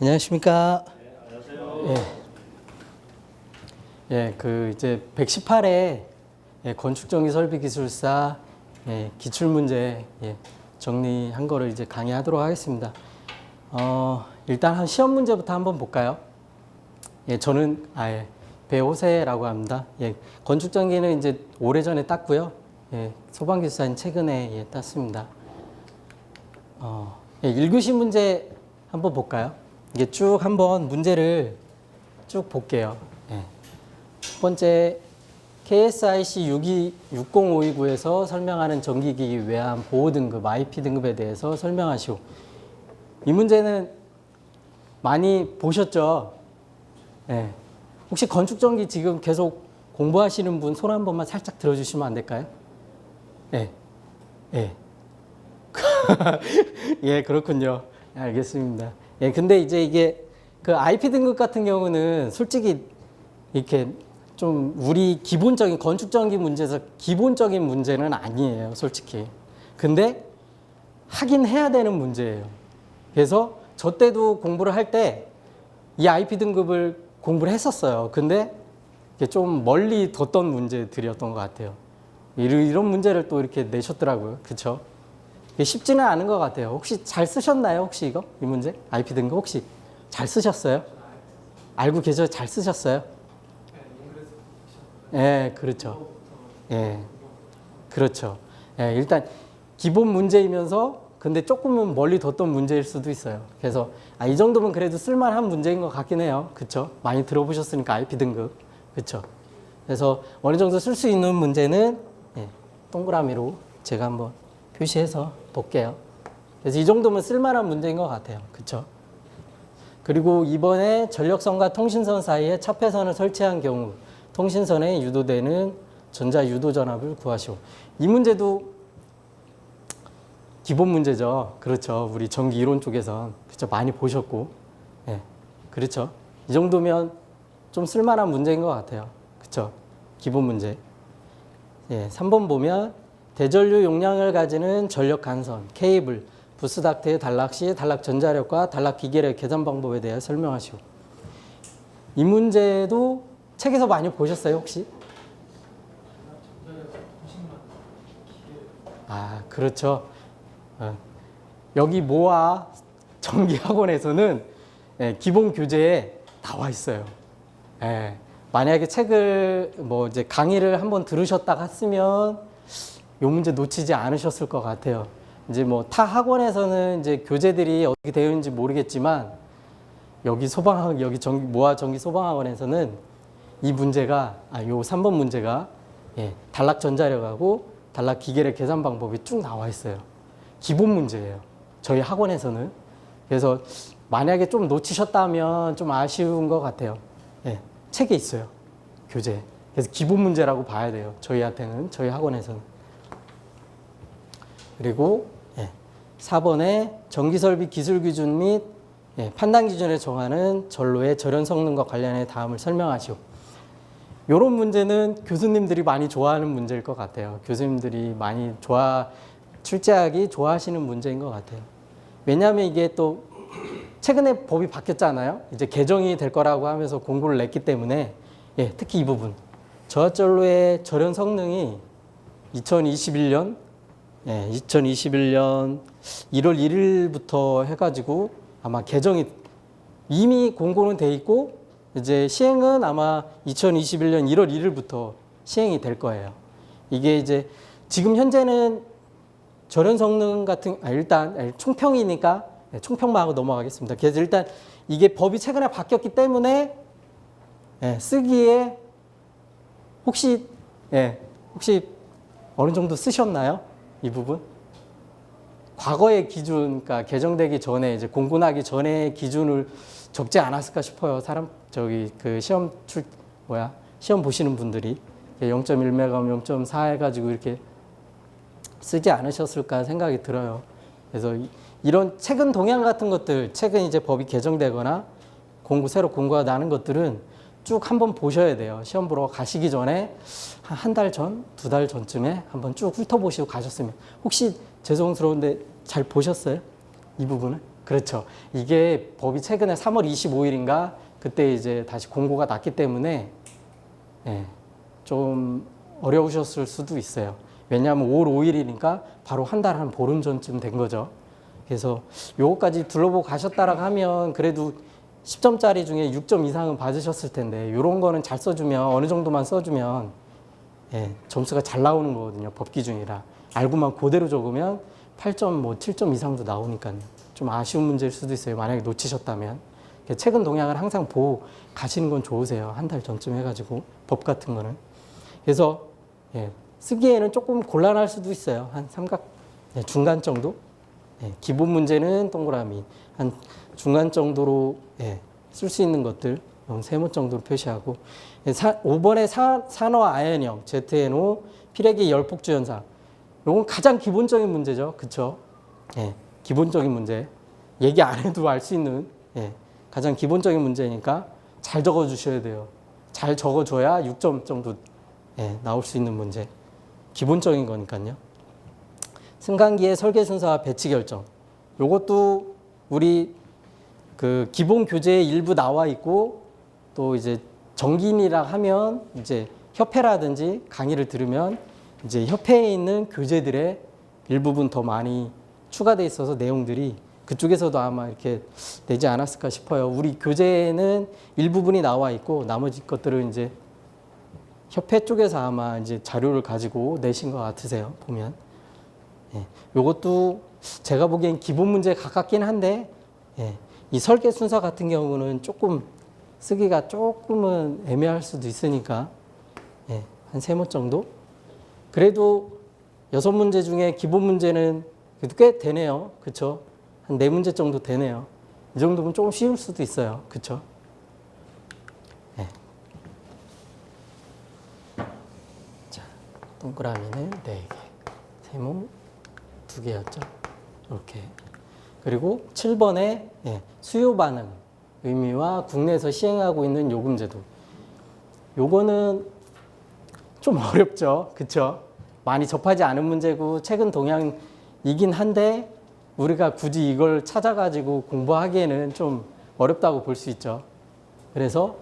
안녕하십니까. 네, 안녕하세요. 이제 118회 건축정기설비기술사 기출문제 정리한 거를 이제 강의하도록 하겠습니다. 일단 한 시험 문제부터 한번 볼까요? 저는 배호세라고 합니다. 건축정기는 이제 오래전에 땄고요. 소방기술사는 최근에 땄습니다. 1교시 문제 한번 볼까요? 이게 쭉 한번 문제를 쭉 볼게요. 첫 번째, KSIC 60529에서 설명하는 전기기기 외암 보호 등급, IP 등급에 대해서 설명하시오. 이 문제는 많이 보셨죠? 혹시 건축전기 지금 계속 공부하시는 분 손 한 번만 살짝 들어주시면 안 될까요? 그렇군요. 알겠습니다. 근데 이제 이게 그 IP 등급 같은 경우는 솔직히 이렇게 좀 우리 기본적인 건축전기 문제에서 기본적인 문제는 아니에요, 솔직히. 근데 하긴 해야 되는 문제예요. 그래서 저 때도 공부를 할 때 이 IP 등급을 공부를 했었어요. 근데 좀 멀리 뒀던 문제들이었던 것 같아요. 이런 문제를 또 이렇게 내셨더라고요. 그쵸? 쉽지는 않은 것 같아요. 혹시 잘 쓰셨나요? 혹시 이 문제? IP 등급 혹시 잘 쓰셨어요? 알고 계셔? 잘 쓰셨어요? 그렇죠. 그렇죠. 일단 기본 문제이면서 근데 조금은 멀리 뒀던 문제일 수도 있어요. 그래서 이 정도면 그래도 쓸만한 문제인 것 같긴 해요. 그렇죠? 많이 들어보셨으니까 IP 등급. 그렇죠? 그래서 어느 정도 쓸 수 있는 문제는 동그라미로 제가 한번 표시해서 볼게요. 그래서 이 정도면 쓸만한 문제인 것 같아요. 그렇죠? 그리고 이번에 전력선과 통신선 사이에 차폐선을 설치한 경우 통신선에 유도되는 전자 유도 전압을 구하시오. 이 문제도 기본 문제죠. 그렇죠. 우리 전기 이론 쪽에선 그렇죠. 많이 보셨고, 그렇죠. 이 정도면 좀 쓸만한 문제인 것 같아요. 그렇죠. 기본 문제. 3번 보면 대전류 용량을 가지는 전력 간선, 케이블, 부스닥트의 단락 시 단락 전자력과 단락 기계력 계산 방법에 대해 설명하시오. 이 문제도 책에서 많이 보셨어요, 혹시? 그렇죠. 여기 모아 전기학원에서는 기본 교재에 나와 있어요. 만약에 책을 이제 강의를 한번 들으셨다 했으면 이 문제 놓치지 않으셨을 것 같아요. 이제 타 학원에서는 이제 교재들이 어떻게 되어 있는지 모르겠지만 여기 모아 전기 소방학원에서는 이 문제가 요 3번 문제가 단락 전자력하고 단락 기계력 계산 방법이 쭉 나와 있어요. 기본 문제예요. 저희 학원에서는. 그래서 만약에 좀 놓치셨다면 좀 아쉬운 것 같아요. 책에 있어요. 교재. 그래서 기본 문제라고 봐야 돼요. 저희한테는, 저희 학원에서는. 그리고 4번에 전기설비 기술 기준 및 판단 기준에 정하는 전로의 절연 성능과 관련해 다음을 설명하시오. 이런 문제는 교수님들이 많이 좋아하는 문제일 것 같아요. 교수님들이 많이 출제하기 좋아하시는 문제인 것 같아요. 왜냐하면 이게 또 최근에 법이 바뀌었잖아요. 이제 개정이 될 거라고 하면서 공고를 냈기 때문에 특히 이 부분 저하전로의 절연 성능이 2021년 1월 1일부터 해가지고 아마 개정이 이미 공고는 돼 있고 이제 시행은 아마 2021년 1월 1일부터 시행이 될 거예요. 이게 이제 지금 현재는 절연 성능 같은 일단 총평이니까 총평만 하고 넘어가겠습니다. 그래서 일단 이게 법이 최근에 바뀌었기 때문에 쓰기에 혹시 어느 정도 쓰셨나요? 이 부분? 과거의 기준, 그러니까 개정되기 전에 이제 공고나기 전에 기준을 적지 않았을까 싶어요. 시험 보시는 분들이 0.1메가, 0.4 해가지고 이렇게 쓰지 않으셨을까 생각이 들어요. 그래서 이런 최근 동향 같은 것들, 최근 이제 법이 개정되거나 새로 공고가 나는 것들은 쭉 한번 보셔야 돼요. 시험 보러 가시기 전에 한 달 전, 2달 전쯤에 한번 쭉 훑어보시고 가셨으면. 혹시 죄송스러운데 잘 보셨어요? 이 부분을? 그렇죠. 이게 법이 최근에 3월 25일인가 그때 이제 다시 공고가 났기 때문에 예, 좀 어려우셨을 수도 있어요. 왜냐하면 5월 5일이니까 바로 한 달 한 보름 전쯤 된 거죠. 그래서 요거까지 둘러보고 가셨다라고 하면 그래도 10점짜리 중에 6점 이상은 받으셨을 텐데 이런 거는 잘 써주면 어느 정도만 써주면 예, 점수가 잘 나오는 거거든요. 법 기준이라. 알고만 그대로 적으면 8점, 뭐 7점 이상도 나오니까요. 좀 아쉬운 문제일 수도 있어요. 만약에 놓치셨다면. 최근 동향을 항상 보고 가시는 건 좋으세요. 한 달 전쯤 해가지고 법 같은 거는. 그래서 예, 쓰기에는 조금 곤란할 수도 있어요. 한 삼각 예, 중간 정도. 예, 기본 문제는 동그라미. 한 중간 정도로 예, 쓸 수 있는 것들 세모 정도로 표시하고 5번의 산화 아연형 ZNO 피레기 열폭주 현상. 이건 가장 기본적인 문제죠. 그렇죠? 예, 기본적인 문제. 얘기 안 해도 알 수 있는 예, 가장 기본적인 문제니까 잘 적어주셔야 돼요. 잘 적어줘야 6점 정도 예, 나올 수 있는 문제. 기본적인 거니까요. 승강기의 설계 순서와 배치 결정. 요것도 우리 그 기본 교재에 일부 나와 있고 또 이제 정기인이라 하면 이제 협회라든지 강의를 들으면 이제 협회에 있는 교재들의 일부분 더 많이 추가돼 있어서 내용들이 그쪽에서도 아마 이렇게 내지 않았을까 싶어요. 우리 교재에는 일부분이 나와 있고 나머지 것들은 이제 협회 쪽에서 아마 이제 자료를 가지고 내신 것 같으세요. 보면. 예, 요것도 제가 보기엔 기본 문제에 가깝긴 한데 예, 이 설계 순서 같은 경우는 조금 쓰기가 조금은 애매할 수도 있으니까 예, 한 3문 정도? 그래도 6문제 중에 기본 문제는 그래도 꽤 되네요. 그쵸? 한 4문제 정도 되네요. 이 정도면 조금 쉬울 수도 있어요. 그쵸? 예. 자, 동그라미는 4개, 세모 2개였죠? 이렇게. 그리고 7번에 예, 수요 반응 의미와 국내에서 시행하고 있는 요금제도. 요거는 좀 어렵죠. 그쵸? 많이 접하지 않은 문제고 최근 동향이긴 한데 우리가 굳이 이걸 찾아가지고 공부하기에는 좀 어렵다고 볼 수 있죠. 그래서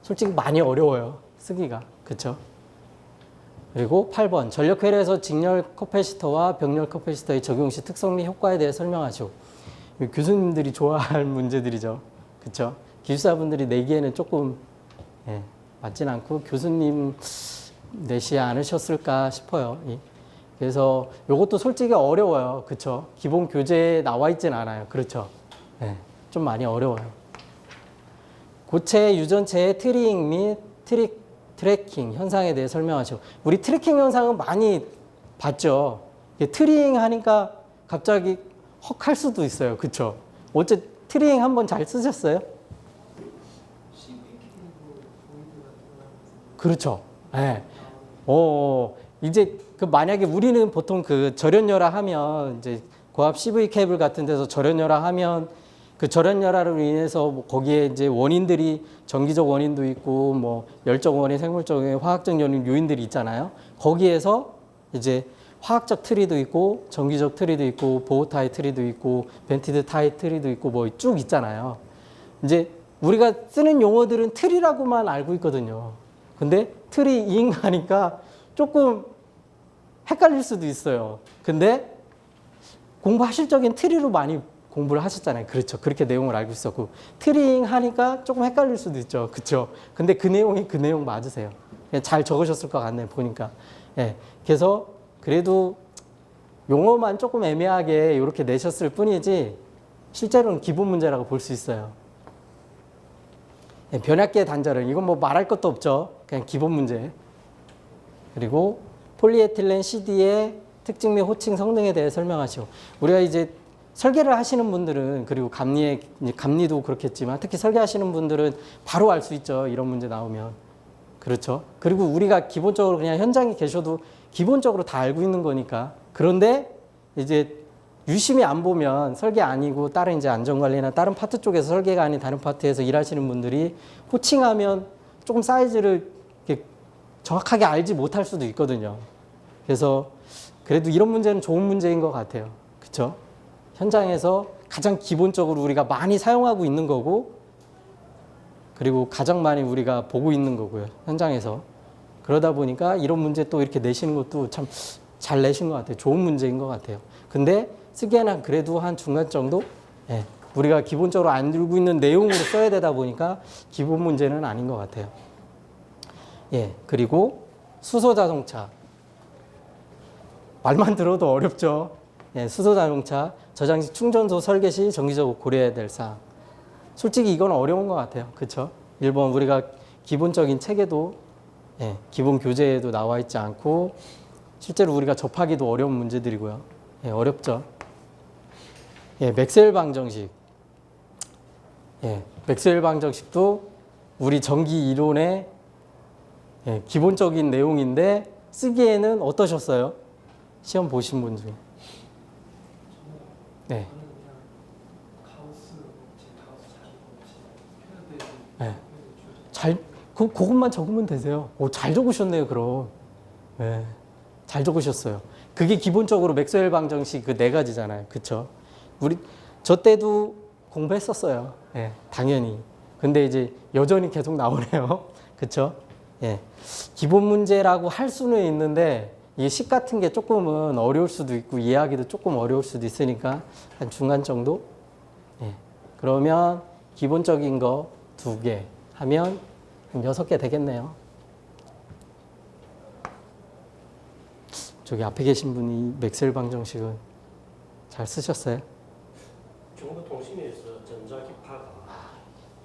솔직히 많이 어려워요. 쓰기가. 그쵸? 그리고 8번 전력회로에서 직렬 커패시터와 병렬 커패시터의 적용 시 특성 및 효과에 대해 설명하시오. 교수님들이 좋아할 문제들이죠. 그쵸? 기술사분들이 내기에는 조금 예, 맞진 않고 교수님 내시 않으셨을까 싶어요. 그래서 이것도 솔직히 어려워요. 그쵸? 기본 교재에 나와 있진 않아요. 그렇죠? 예, 좀 많이 어려워요. 고체 유전체의 트리잉 및 트래킹 현상에 대해 설명하시오. 우리 트래킹 현상은 많이 봤죠. 트리잉 하니까 갑자기 헉 할 수도 있어요. 그쵸? 어째 트리잉 한번 잘 쓰셨어요? 그렇죠. 예. 이제 그 만약에 우리는 보통 그 절연열화 하면 이제 고압 CV 케이블 같은 데서 절연열화 하면 그 절연열화로 인해서 뭐 거기에 이제 원인들이 전기적 원인도 있고 뭐 열적 원인, 생물적 원인, 화학적 요인들이 있잖아요. 거기에서 이제 화학적 트리도 있고 전기적 트리도 있고 보호 타입 트리도 있고 벤티드 타입 트리도 있고 뭐 쭉 있잖아요. 이제 우리가 쓰는 용어들은 트리라고만 알고 있거든요. 근데 트리잉 하니까 조금 헷갈릴 수도 있어요. 근데 공부하실 적엔 트리로 많이 공부를 하셨잖아요. 그렇죠. 그렇게 내용을 알고 있었고 트리잉 하니까 조금 헷갈릴 수도 있죠. 그렇죠. 근데 그 내용이 그 내용 맞으세요. 잘 적으셨을 것 같네요. 보니까. 예. 그래서 그래도 용어만 조금 애매하게 이렇게 내셨을 뿐이지 실제로는 기본 문제라고 볼 수 있어요. 예, 변압기의 단절은 이건 뭐 말할 것도 없죠. 그냥 기본 문제. 그리고 폴리에틸렌 CD의 특징 및 호칭 성능에 대해 설명하시오. 우리가 이제 설계를 하시는 분들은 그리고 감리도 그렇겠지만 특히 설계하시는 분들은 바로 알 수 있죠. 이런 문제 나오면. 그렇죠. 그리고 우리가 기본적으로 그냥 현장에 계셔도 기본적으로 다 알고 있는 거니까. 그런데 이제 유심히 안 보면 설계 아니고 다른 이제 안전관리나 다른 파트 쪽에서 설계가 아닌 다른 파트에서 일하시는 분들이 호칭하면 조금 사이즈를 이렇게 정확하게 알지 못할 수도 있거든요. 그래서 그래도 이런 문제는 좋은 문제인 것 같아요. 그렇죠? 현장에서 가장 기본적으로 우리가 많이 사용하고 있는 거고, 그리고 가장 많이 우리가 보고 있는 거고요, 현장에서. 그러다 보니까 이런 문제 또 이렇게 내시는 것도 참 잘 내신 것 같아요. 좋은 문제인 것 같아요. 근데 쓰기에는 그래도 한 중간 정도? 예, 우리가 기본적으로 알고 있는 내용으로 써야 되다 보니까 기본 문제는 아닌 것 같아요. 예, 그리고 수소자동차. 말만 들어도 어렵죠. 예, 수소자동차, 저장식 충전소 설계 시 정기적으로 고려해야 될 사항. 솔직히 이건 어려운 것 같아요. 그렇죠? 1번 우리가 기본적인 책에도, 예, 기본 교재에도 나와 있지 않고 실제로 우리가 접하기도 어려운 문제들이고요. 예, 어렵죠. 예, 맥스웰 방정식. 예, 맥스웰 방정식도 우리 전기 이론의, 예, 기본적인 내용인데 쓰기에는 어떠셨어요? 시험 보신 분 중에. 네. 네. 그것만 적으면 되세요. 오, 잘 적으셨네요, 그럼. 네. 잘 적으셨어요. 그게 기본적으로 맥스웰 방정식 그 네 가지잖아요. 그쵸? 저 때도 공부했었어요. 예, 당연히. 근데 이제 여전히 계속 나오네요. 그쵸? 예. 기본 문제라고 할 수는 있는데, 이게 식 같은 게 조금은 어려울 수도 있고, 이해하기도 조금 어려울 수도 있으니까, 한 중간 정도? 예. 그러면 기본적인 거 2개 하면 6개 되겠네요. 저기 앞에 계신 분이 맥스웰 방정식은 잘 쓰셨어요? 경부통신에서 전자기파가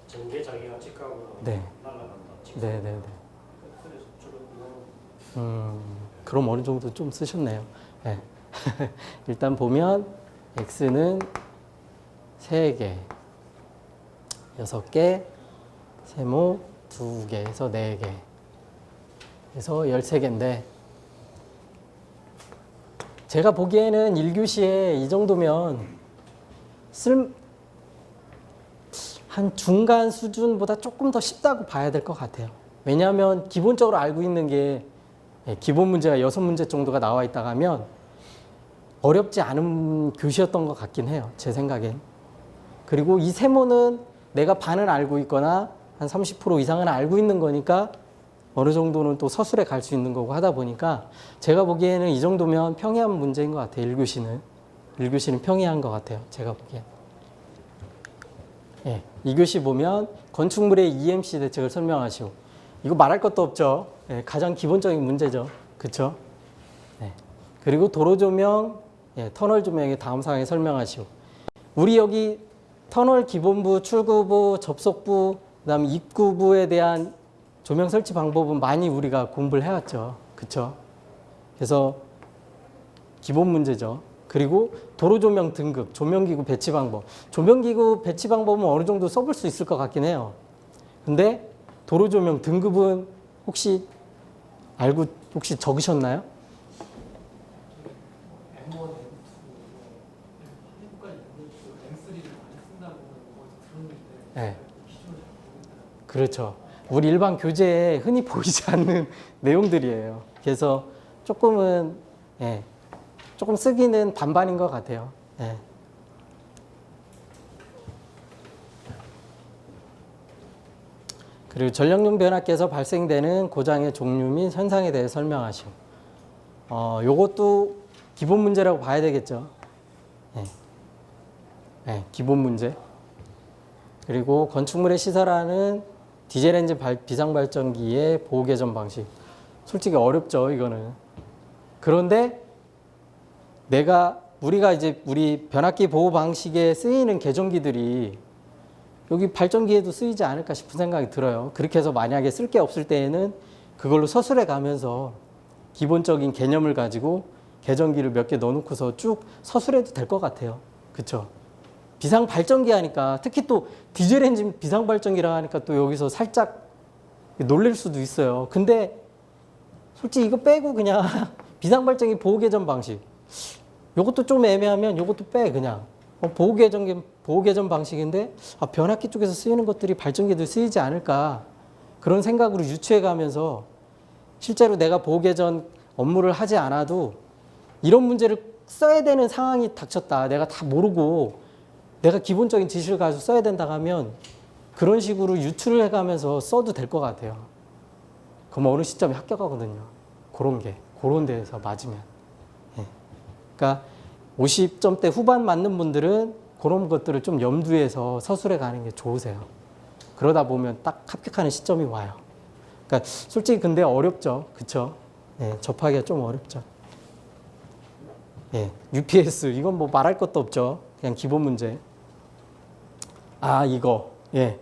전개자기가 직각으로 네. 날아간다. 네네네. 그래서 주로 그럼 어느 정도 좀 쓰셨네요. 네. 일단 보면 x는 3개, 6개, 세모 2개에서 4개, 그래서 13개인데 제가 보기에는 1교시에 이 정도면 한 중간 수준보다 조금 더 쉽다고 봐야 될 것 같아요. 왜냐하면 기본적으로 알고 있는 게 기본 문제가 6문제 정도가 나와 있다가 하면 어렵지 않은 교시였던 것 같긴 해요. 제 생각엔. 그리고 이 세모는 내가 반은 알고 있거나 한 30% 이상은 알고 있는 거니까 어느 정도는 또 서술에 갈 수 있는 거고 하다 보니까 제가 보기에는 이 정도면 평이한 문제인 것 같아요. 1교시는. 1교시는 평이한 것 같아요. 제가 보기엔. 예, 2교시 보면 건축물의 EMC 대책을 설명하시오. 이거 말할 것도 없죠. 예, 가장 기본적인 문제죠. 그쵸? 예. 그리고 도로 조명, 예, 터널 조명의 다음 사항에 설명하시오. 우리 여기 터널 기본부, 출구부, 접속부, 그다음 입구부에 대한 조명 설치 방법은 많이 우리가 공부를 해왔죠. 그쵸? 그래서 기본 문제죠. 그리고 도로 조명 등급, 조명기구 배치 방법. 조명기구 배치 방법은 어느 정도 써볼 수 있을 것 같긴 해요. 근데 도로 조명 등급은 혹시 적으셨나요? M1, M2, 한국까지 M3를 많이 쓴다고 들었는데 네. 기준을 잘 모르겠더라고요. 그렇죠. 우리 일반 교재에 흔히 보이지 않는 내용들이에요. 그래서 조금은, 예, 조금 쓰기는 반반인 것 같아요. 예. 그리고 전력용 변압기에서 발생되는 고장의 종류 및 현상에 대해 설명하시오. 요것도 기본 문제라고 봐야 되겠죠. 예. 예, 기본 문제. 그리고 건축물에 시설하는 디젤 엔진 비상발전기의 보호 개전 방식. 솔직히 어렵죠, 이거는. 그런데 우리가 이제 우리 변압기 보호 방식에 쓰이는 개전기들이 여기 발전기에도 쓰이지 않을까 싶은 생각이 들어요. 그렇게 해서 만약에 쓸 게 없을 때에는 그걸로 서술해 가면서 기본적인 개념을 가지고 개전기를 몇 개 넣어놓고서 쭉 서술해도 될 것 같아요. 그쵸? 비상발전기 하니까, 특히 또 디젤 엔진 비상발전기라 하니까 또 여기서 살짝 놀랄 수도 있어요. 근데 솔직히 이거 빼고 그냥 비상발전기 보호개전 방식, 요것도 좀 애매하면 요것도 빼, 그냥. 보호개전 방식인데 변압기 쪽에서 쓰이는 것들이 발전기도 쓰이지 않을까, 그런 생각으로 유추해 가면서 실제로 내가 보호개전 업무를 하지 않아도 이런 문제를 써야 되는 상황이 닥쳤다, 내가 다 모르고 내가 기본적인 지식을 가지고 써야 된다 하면 그런 식으로 유출을 해가면서 써도 될 것 같아요. 그럼 어느 시점에 합격하거든요. 그런 데에서 맞으면. 예. 그러니까 50점대 후반 맞는 분들은 그런 것들을 좀 염두해서 서술해 가는 게 좋으세요. 그러다 보면 딱 합격하는 시점이 와요. 그러니까 솔직히 근데 어렵죠. 그쵸? 예, 접하기가 좀 어렵죠. 예, UPS 이건 뭐 말할 것도 없죠. 그냥 기본 문제. 이거 예,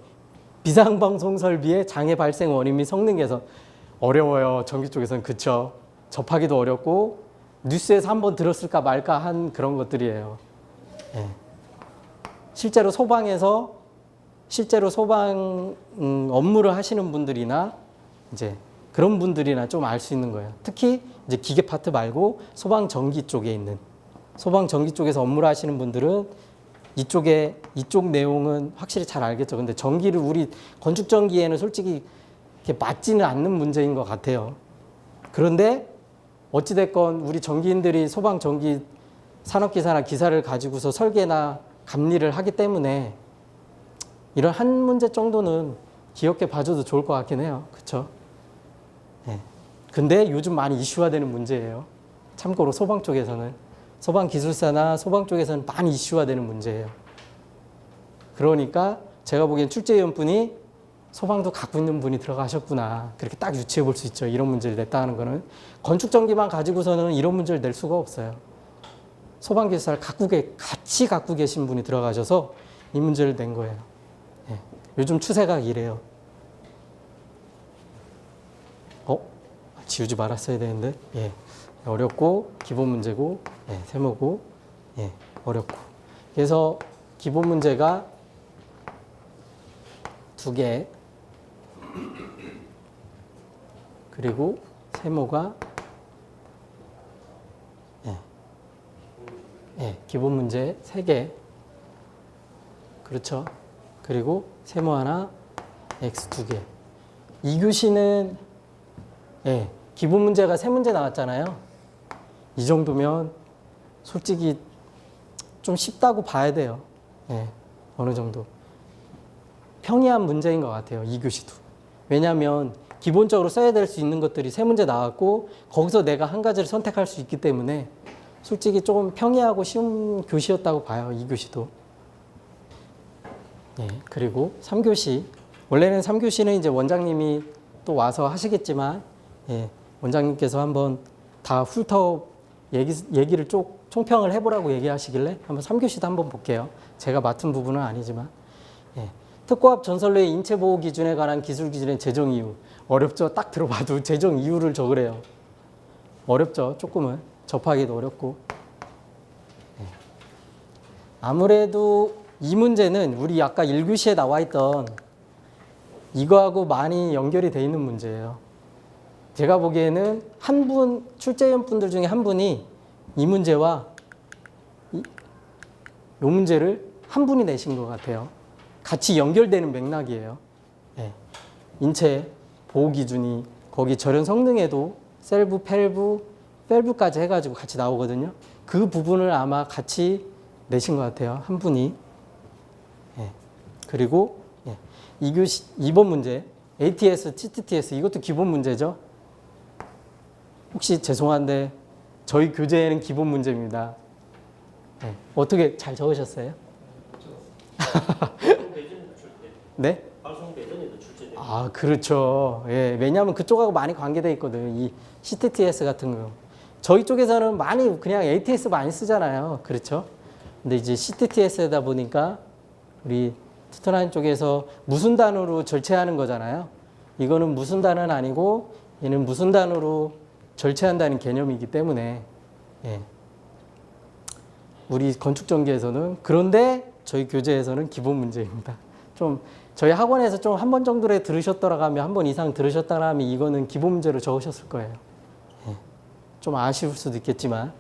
비상방송 설비의 장애 발생 원인 및 성능 개선 어려워요. 전기 쪽에서는 그쵸. 접하기도 어렵고 뉴스에서 한번 들었을까 말까 한 그런 것들이에요. 예. 실제로 소방 업무를 하시는 분들이나 이제 그런 분들이나 좀 알 수 있는 거예요. 특히 이제 기계 파트 말고 소방 전기 쪽에 있는 소방 전기 쪽에서 업무를 하시는 분들은 이쪽 내용은 확실히 잘 알겠죠. 근데 전기를 우리 건축 전기에는 솔직히 이렇게 맞지는 않는 문제인 것 같아요. 그런데 어찌됐건 우리 전기인들이 소방 전기 산업기사나 기사를 가지고서 설계나 감리를 하기 때문에 이런 한 문제 정도는 귀엽게 봐줘도 좋을 것 같긴 해요. 그렇죠? 네. 근데 요즘 많이 이슈화되는 문제예요. 참고로 소방 쪽에서는 소방 기술사나 소방 쪽에서는 많이 이슈화되는 문제예요. 그러니까 제가 보기엔 출제위원분이 소방도 갖고 있는 분이 들어가셨구나. 그렇게 딱 유추해 볼 수 있죠. 이런 문제를 냈다는 거는. 건축 전기만 가지고서는 이런 문제를 낼 수가 없어요. 소방 기술사를 같이 갖고 계신 분이 들어가셔서 이 문제를 낸 거예요. 예. 요즘 추세가 이래요. 지우지 말았어야 되는데. 예. 어렵고 기본 문제고 예. 세모고 예. 어렵고. 그래서 기본 문제가 2개. 그리고 세모가 기본 문제 3개. 그렇죠. 그리고 세모 하나, X 2개. 2교시는 기본 문제가 3문제 나왔잖아요. 이 정도면 솔직히 좀 쉽다고 봐야 돼요. 어느 정도. 평이한 문제인 것 같아요. 2교시도. 왜냐하면 기본적으로 써야 될 수 있는 것들이 3문제 나왔고 거기서 내가 한 가지를 선택할 수 있기 때문에 솔직히 조금 평이하고 쉬운 교시였다고 봐요. 2교시도. 그리고 3교시. 원래는 3교시는 이제 원장님이 또 와서 하시겠지만 원장님께서 한번 다 훑어 얘기를 총평을 해보라고 얘기하시길래 한번 3교시도 한번 볼게요. 제가 맡은 부분은 아니지만. 특고합 전선로의 인체 보호 기준에 관한 기술 기준의 제정 이유. 어렵죠? 딱 들어봐도 제정 이유를 적으래요. 어렵죠? 조금은. 접하기도 어렵고. 아무래도 이 문제는 우리 아까 1교시에 나와 있던 이거하고 많이 연결이 돼 있는 문제예요. 제가 보기에는 출제위원 분들 중에 한 분이 이 문제와 이 문제를 한 분이 내신 것 같아요. 같이 연결되는 맥락이에요. 인체 보호 기준이 거기 절연 성능에도 셀브, 펠브까지 해가지고 같이 나오거든요. 그 부분을 아마 같이 내신 것 같아요. 한 분이. 그리고 2교시 2번 문제 ATS, TTS 이것도 기본 문제죠. 혹시 죄송한데 저희 교재에는 기본 문제입니다. 어떻게 잘 적으셨어요? 방송 매진에도 출제. 네? 방송 매진에도 출제돼요. 그렇죠. 왜냐하면 그쪽하고 많이 관계돼 있거든. 이 CTTS 같은 거. 저희 쪽에서는 많이 그냥 ATS 많이 쓰잖아요. 그렇죠? 근데 이제 CTTS다 보니까 우리 투토나인 쪽에서 무순단으로 절체하는 거잖아요. 이거는 무순단은 아니고 얘는 무순단으로 절체한다는 개념이기 때문에 우리 건축전기에서는 그런데 저희 교재에서는 기본 문제입니다. 좀 저희 학원에서 좀 한 번 정도에 들으셨더라면 한 번 이상 들으셨다면 이거는 기본 문제로 적으셨을 거예요. 좀 아쉬울 수도 있겠지만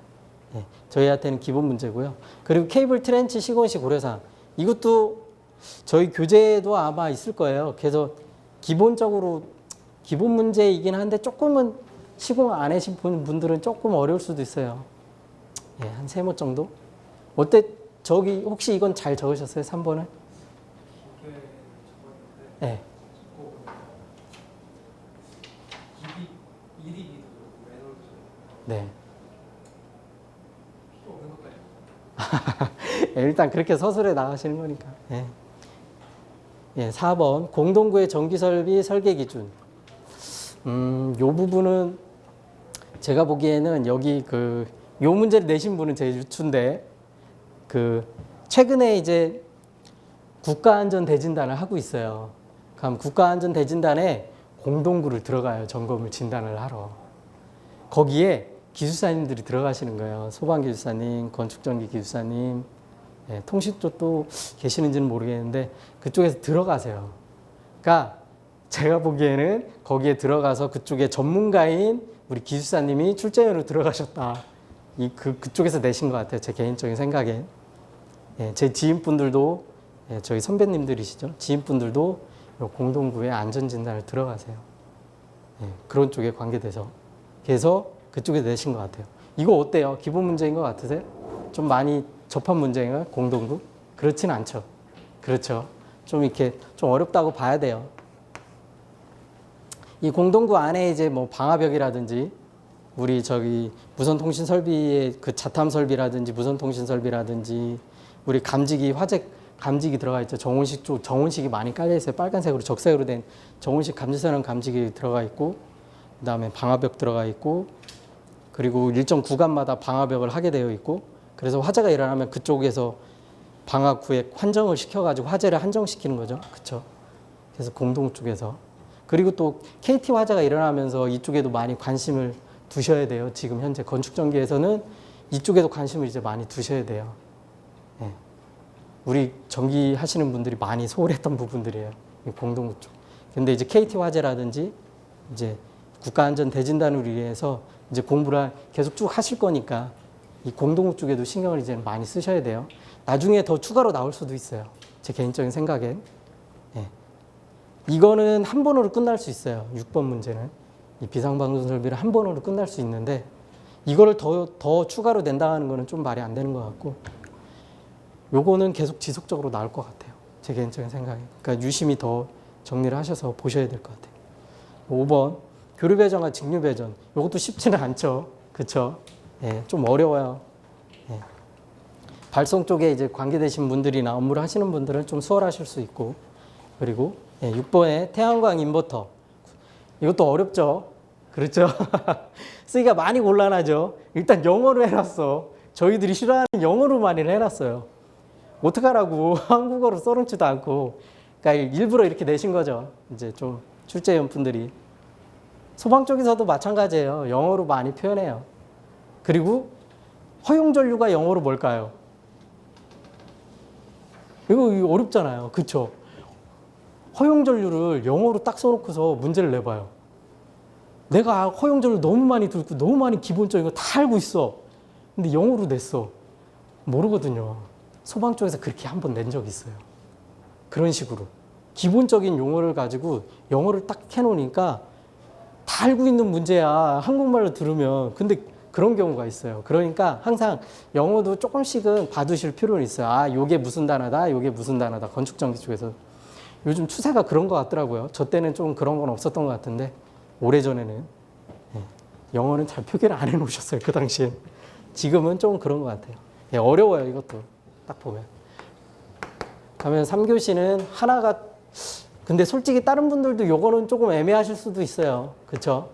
저희한테는 기본 문제고요. 그리고 케이블 트렌치 시공시 고려사항 이것도 저희 교재에도 아마 있을 거예요. 그래서 기본적으로 기본 문제이긴 한데 조금은 시공 안 하신 분들은 조금 어려울 수도 있어요. 한 3모 정도? 어때? 저기 혹시 이건 잘 적으셨어요? 3번은? 기계 적었는데 네. 적고 이리비도 매너도 네. 필요 없는 것까지. 일단 그렇게 서술해 나가시는 거니까. 예. 예, 4번 공동구의 전기설비 설계 기준. 요 부분은 제가 보기에는 여기 요 문제를 내신 분은 제일 유추인데 최근에 이제 국가안전대진단을 하고 있어요. 그럼 국가안전대진단에 공동구를 들어가요. 점검을 진단을 하러. 거기에 기술사님들이 들어가시는 거예요. 소방기술사님, 건축전기기술사님, 예, 통신 쪽도 계시는지는 모르겠는데 그쪽에서 들어가세요. 그러니까 제가 보기에는 거기에 들어가서 그쪽에 전문가인 우리 기술사님이 출제위원으로 들어가셨다. 그쪽에서 내신 것 같아요. 제 개인적인 생각엔. 예, 제 지인분들도 예, 저희 선배님들이시죠. 지인분들도 요 공동구의 안전진단을 들어가세요. 예, 그런 쪽에 관계돼서. 그래서 그쪽에 내신 것 같아요. 이거 어때요? 기본 문제인 것 같으세요? 좀 많이 접한 문제인가요? 공동구? 그렇진 않죠. 그렇죠. 좀 이렇게 좀 어렵다고 봐야 돼요. 이 공동구 안에 이제 뭐 방화벽이라든지 우리 저기 무선통신 설비의 그 자탐 설비라든지 무선통신 설비라든지 우리 감지기 화재 감지기 들어가 있죠. 정온식이 많이 깔려 있어요. 빨간색으로 적색으로 된 정온식 감지선언 감지기 들어가 있고 그다음에 방화벽 들어가 있고 그리고 일정 구간마다 방화벽을 하게 되어 있고 그래서 화재가 일어나면 그쪽에서 방화구에 환정을 시켜가지고 화재를 한정시키는 거죠. 그렇죠? 그래서 공동 쪽에서 그리고 또 KT 화재가 일어나면서 이쪽에도 많이 관심을 두셔야 돼요. 지금 현재 건축전기에서는 이쪽에도 관심을 이제 많이 두셔야 돼요. 예. 우리 전기 하시는 분들이 많이 소홀했던 부분들이에요. 이 공동구 쪽. 근데 이제 KT 화재라든지 이제 국가안전대진단을 위해서 이제 공부를 계속 쭉 하실 거니까 이 공동구 쪽에도 신경을 이제 많이 쓰셔야 돼요. 나중에 더 추가로 나올 수도 있어요. 제 개인적인 생각엔. 예. 이거는 한 번으로 끝날 수 있어요. 6번 문제는. 이 비상방송 설비를 한 번으로 끝날 수 있는데 이거를 더 추가로 낸다는 거는 좀 말이 안 되는 것 같고 요거는 계속 지속적으로 나올 것 같아요. 제 개인적인 생각에. 그러니까 유심히 더 정리를 하셔서 보셔야 될 것 같아요. 5번 교류배전과 직류배전. 요것도 쉽지는 않죠. 그렇죠? 예, 좀 어려워요. 예. 발송 쪽에 이제 관계되신 분들이나 업무를 하시는 분들은 좀 수월하실 수 있고 그리고 6번에 태양광 인버터. 이것도 어렵죠. 그렇죠? 쓰기가 많이 곤란하죠. 일단 영어로 해놨어. 저희들이 싫어하는 영어로 많이 해놨어요. 어떡하라고 한국어로 써놓지도 않고. 그러니까 일부러 이렇게 내신 거죠. 이제 좀 출제위원 분들이. 소방 쪽에서도 마찬가지예요. 영어로 많이 표현해요. 그리고 허용전류가 영어로 뭘까요? 이거 어렵잖아요. 그렇죠? 허용전류를 영어로 딱 써놓고서 문제를 내봐요. 내가 허용전류 너무 많이 듣고 너무 많이 기본적인 거 다 알고 있어. 근데 영어로 냈어. 모르거든요. 소방 쪽에서 그렇게 한 번 낸 적이 있어요. 그런 식으로. 기본적인 용어를 가지고 영어를 딱 해놓으니까 다 알고 있는 문제야. 한국말로 들으면. 근데 그런 경우가 있어요. 그러니까 항상 영어도 조금씩은 봐두실 필요는 있어요. 아, 요게 무슨 단어다, 요게 무슨 단어다. 건축전기 쪽에서. 요즘 추세가 그런 것 같더라고요. 저 때는 좀 그런 건 없었던 것 같은데 오래전에는 영어는 잘 표기를 안 해놓으셨어요. 그 당시엔. 지금은 좀 그런 것 같아요. 예, 어려워요. 이것도 딱 보면. 그러면 3교시는 하나가 근데 솔직히 다른 분들도 요거는 조금 애매하실 수도 있어요. 그렇죠?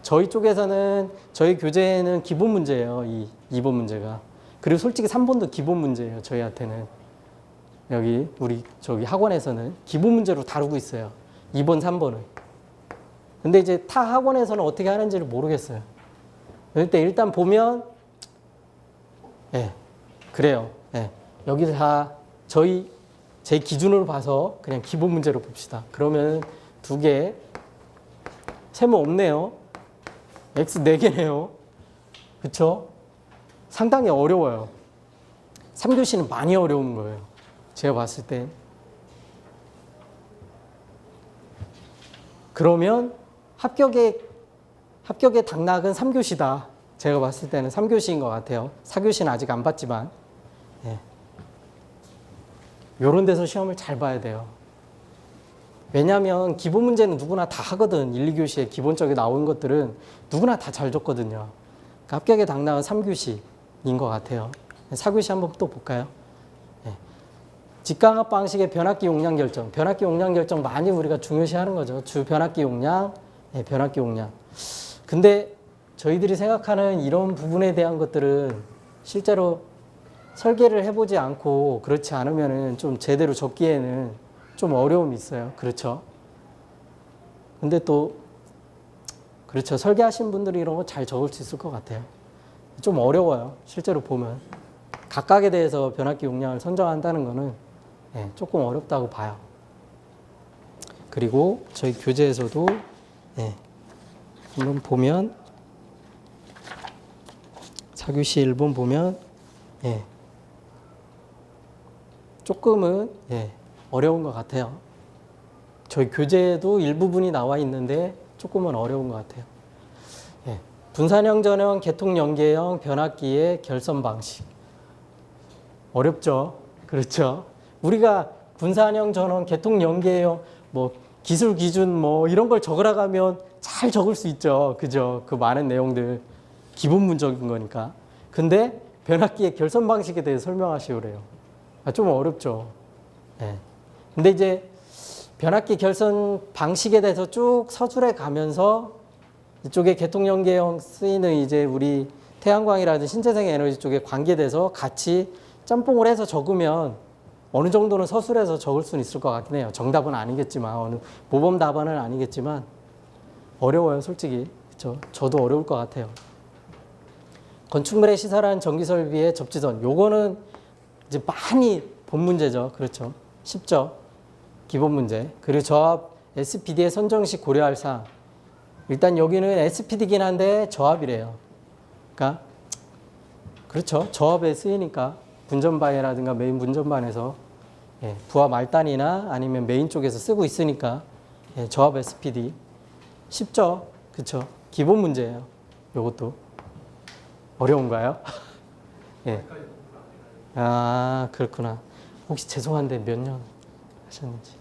저희 쪽에서는 저희 교재에는 기본 문제예요. 2번 문제가. 그리고 솔직히 3번도 기본 문제예요. 저희한테는. 여기 우리 저기 학원에서는 기본 문제로 다루고 있어요. 2번, 3번은. 근데 이제 타 학원에서는 어떻게 하는지를 모르겠어요. 일단 보면 예. 그래요. 예. 여기서 다 제 기준으로 봐서 그냥 기본 문제로 봅시다. 그러면 2개 세모 없네요. X 4개네요. 그렇죠? 상당히 어려워요. 3교시는 많이 어려운 거예요. 제가 봤을 때. 그러면 합격의 당락은 3교시다. 제가 봤을 때는 3교시인 것 같아요. 4교시는 아직 안 봤지만. 예. 요런 데서 시험을 잘 봐야 돼요. 왜냐하면 기본 문제는 누구나 다 하거든. 1, 2교시에 기본적인 나온 것들은 누구나 다 잘 줬거든요. 그러니까 합격의 당락은 3교시인 것 같아요. 4교시 한번 또 볼까요? 네. 직강압 방식의 변압기 용량 결정. 변압기 용량 결정 많이 우리가 중요시 하는 거죠. 주 변압기 용량, 네, 변압기 용량. 근데 저희들이 생각하는 이런 부분에 대한 것들은 실제로 설계를 해보지 않고 그렇지 않으면은 좀 제대로 적기에는 좀 어려움이 있어요. 그렇죠? 근데 또 그렇죠. 설계하신 분들이 이런 거 잘 적을 수 있을 것 같아요. 좀 어려워요. 실제로 보면. 각각에 대해서 변압기 용량을 선정한다는 거는 네, 조금 어렵다고 봐요. 그리고 저희 교재에서도 네, 한번 보면 4교시 1번 보면 예, 조금은 예, 어려운 것 같아요. 저희 교재에도 일부분이 나와 있는데 조금은 어려운 것 같아요. 예, 분산형 전형, 개통 연계형 변압기의 결선 방식. 어렵죠? 그렇죠? 우리가 분산형 전원, 개통 연계형, 뭐 기술 기준 뭐 이런 걸 적으라고 하면 잘 적을 수 있죠. 그죠? 그 많은 내용들 기본문적인 거니까. 근데 변압기의 결선 방식에 대해 설명하시오 그래요. 아, 좀 어렵죠. 예. 근데 이제 변압기 결선 방식에 대해서 쭉 서술해 가면서 이쪽에 개통 연계형 쓰이는 이제 우리 태양광이라든지 신재생 에너지 쪽에 관계돼서 같이 짬뽕을 해서 적으면 어느 정도는 서술해서 적을 수는 있을 것 같긴 해요. 정답은 아니겠지만, 어느 모범 답안은 아니겠지만 어려워요, 솔직히. 그렇죠? 저도 어려울 것 같아요. 건축물에 시설한 전기설비의 접지선. 요거는 이제 많이 본 문제죠. 그렇죠? 쉽죠? 기본 문제. 그리고 저압 SPD의 선정 시 고려할 사항. 일단 여기는 SPD긴 한데 저압이래요. 그러니까 그렇죠. 저압에 쓰이니까 분전반이라든가 메인 분전반에서 예, 부하 말단이나 아니면 메인 쪽에서 쓰고 있으니까 예, 저압 SPD. 쉽죠? 그렇죠? 기본 문제예요. 요것도. 어려운가요? 예. 아, 그렇구나. 혹시 죄송한데 몇 년 하셨는지.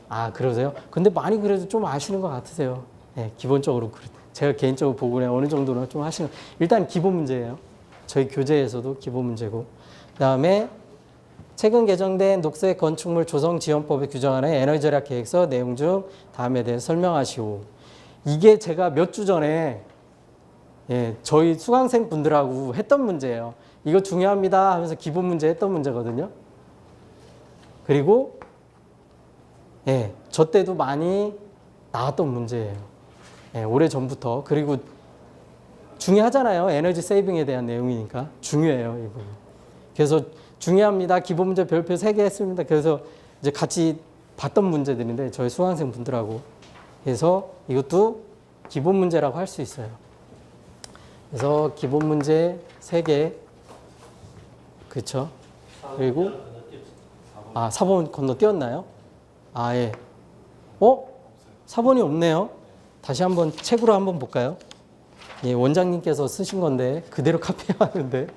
아, 그러세요? 근데 많이 그래도 좀 아시는 것 같으세요. 예, 기본적으로. 제가 개인적으로 보고 어느 정도는 좀 하시는. 일단 기본 문제예요. 저희 교재에서도 기본 문제고. 그 다음에 최근 개정된 녹색 건축물 조성 지원법에 규정하는 에너지 절약 계획서 내용 중 다음에 대해 설명하시오. 이게 제가 몇 주 전에 예, 저희 수강생 분들하고 했던 문제예요. 이거 중요합니다 하면서 기본 문제 했던 문제거든요. 그리고 예, 저 때도 많이 나왔던 문제예요. 예, 오래전부터. 그리고 중요하잖아요. 에너지 세이빙에 대한 내용이니까. 중요해요, 이거. 그래서 중요합니다. 기본 문제 별표 3개 했습니다. 그래서 이제 같이 봤던 문제들인데 저희 수강생 분들하고. 그래서 이것도 기본 문제라고 할 수 있어요. 그래서 기본 문제 3개. 그렇죠? 그리고 4번 건너뛰었나요? 아, 예. 4번이 없네요. 다시 한번 책으로 한번 볼까요? 예, 원장님께서 쓰신 건데 그대로 카피해왔는데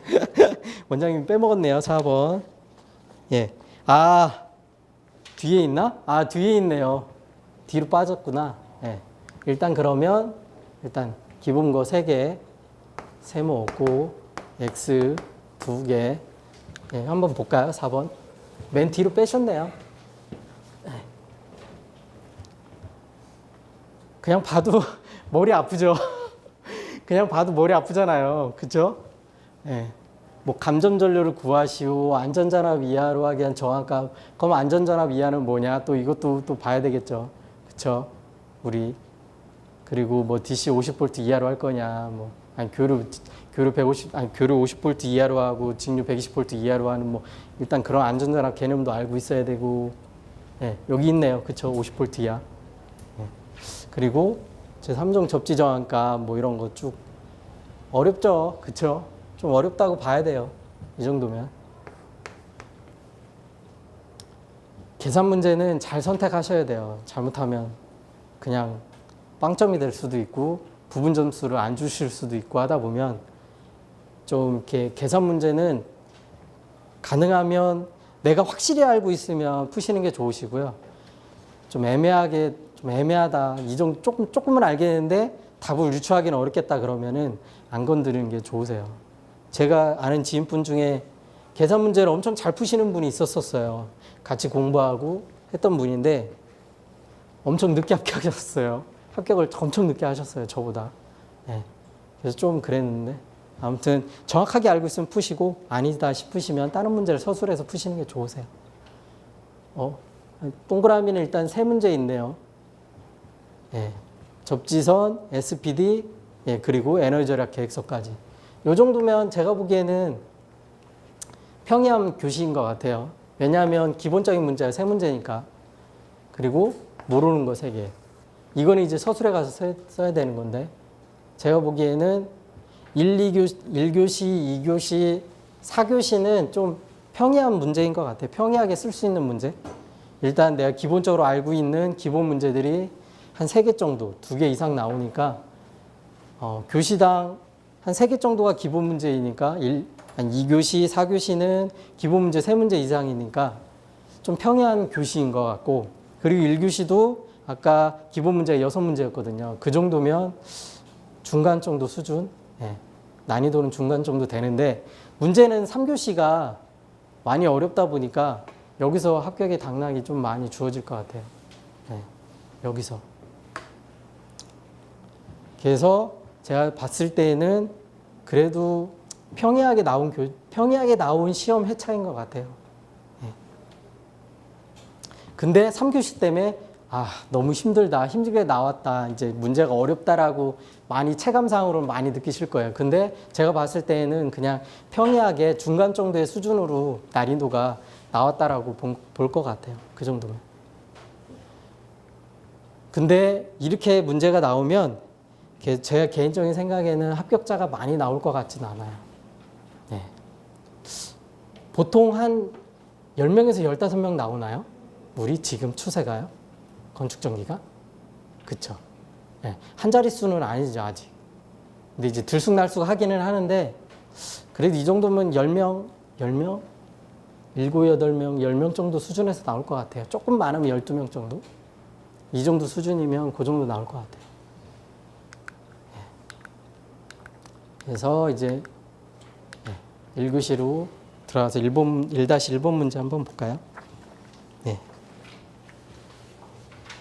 원장님 빼먹었네요. 4번. 예. 아, 뒤에 있나? 아, 뒤에 있네요. 뒤로 빠졌구나. 예. 일단 그러면 일단 기본 거 3개, 세모 없고 X 2개. 예, 한번 볼까요? 4번. 맨 뒤로 빼셨네요. 그냥 봐도 머리 아프죠? 그냥 봐도 머리 아프잖아요. 그죠? 예. 뭐 감점 전류를 구하시오. 안전전압 이하로 하기 위한 정확값. 그럼 안전전압 이하는 뭐냐? 또 이것도 또 봐야 되겠죠. 그쵸? 우리. 그리고 뭐 DC 50V 이하로 할 거냐. 뭐 아니 교류 150 아니 교류 50V 이하로 하고 직류 120V 이하로 하는 뭐 일단 그런 안전전압 개념도 알고 있어야 되고. 예. 여기 있네요. 그쵸? 50V 이하. 예. 그리고 제 3종 접지 저항값 뭐 이런 거 쭉 어렵죠. 그쵸? 좀 어렵다고 봐야 돼요. 이 정도면. 계산 문제는 잘 선택하셔야 돼요. 잘못하면 그냥 빵점이 될 수도 있고 부분 점수를 안 주실 수도 있고 하다 보면 좀 이렇게 계산 문제는 가능하면 내가 확실히 알고 있으면 푸시는 게 좋으시고요. 좀 애매하다. 이 정도 조금은 알겠는데 답을 유추하기는 어렵겠다 그러면은 안 건드리는 게 좋으세요. 제가 아는 지인분 중에 계산 문제를 엄청 잘 푸시는 분이 있었어요. 같이 공부하고 했던 분인데 엄청 늦게 합격하셨어요. 합격을 엄청 늦게 하셨어요. 저보다. 네. 그래서 좀 그랬는데 아무튼 정확하게 알고 있으면 푸시고 아니다 싶으시면 다른 문제를 서술해서 푸시는 게 좋으세요. 동그라미는 일단 세 문제 있네요. 예. 접지선, SPD, 예, 그리고 에너지 절약 계획서까지. 이 정도면 제가 보기에는 평이한 교시인 것 같아요. 왜냐하면 기본적인 문제가 세 문제니까. 그리고 모르는 거 세 개. 이거는 이제 서술에 가서 써야 되는 건데 제가 보기에는 1교시, 2교시, 4교시는 좀 평이한 문제인 것 같아요. 평이하게 쓸 수 있는 문제. 일단 내가 기본적으로 알고 있는 기본 문제들이 한 3개 정도, 2개 이상 나오니까 교시당 한 3개 정도가 기본 문제이니까 한 2교시, 4교시는 기본 문제 3문제 이상이니까 좀 평이한 교시인 것 같고 그리고 1교시도 아까 기본 문제가 6문제였거든요. 그 정도면 중간 정도 수준, 예, 난이도는 중간 정도 되는데 문제는 3교시가 많이 어렵다 보니까 여기서 합격의 당락이 좀 많이 주어질 것 같아요. 네, 여기서. 그래서 제가 봤을 때는 그래도 평이하게 나온 시험 회차인 것 같아요. 네. 근데 3교시 때문에 너무 힘들다, 힘들게 나왔다, 이제 문제가 어렵다라고 많이 체감상으로 많이 느끼실 거예요. 근데 제가 봤을 때는 그냥 평이하게 중간 정도의 수준으로 난이도가 나왔다라고 볼 것 같아요. 그 정도면. 근데 이렇게 문제가 나오면 제가 개인적인 생각에는 합격자가 많이 나올 것 같지는 않아요. 네. 보통 한 10명에서 15명 나오나요? 우리 지금 추세가요? 건축전기가? 그쵸. 네. 한 자릿수는 아니죠, 아직. 근데 이제 들쑥날쑥 하기는 하는데 그래도 이 정도면 10명? 7, 8명, 10명 정도 수준에서 나올 것 같아요. 조금 많으면 12명 정도? 이 정도 수준이면 그 정도 나올 것 같아요. 그래서 이제 1교시로 들어가서 1-1번 문제 한번 볼까요? 네.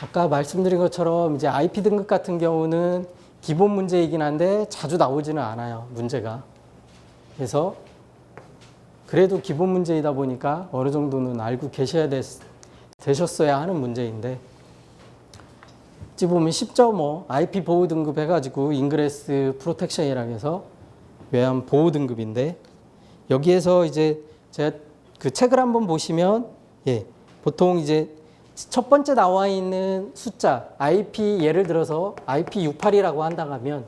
아까 말씀드린 것처럼 이제 IP 등급 같은 경우는 기본 문제이긴 한데 자주 나오지는 않아요, 문제가. 그래서 그래도 기본 문제이다 보니까 어느 정도는 알고 되셨어야 하는 문제인데 어찌 보면 10.5 IP 보호 등급 해가지고 인그레스 프로텍션이라고 해서 외환 보호 등급인데 여기에서 이제 제가 그 책을 한번 보시면 보통 이제 첫 번째 나와 있는 숫자 IP 예를 들어서 IP68이라고 한다고 하면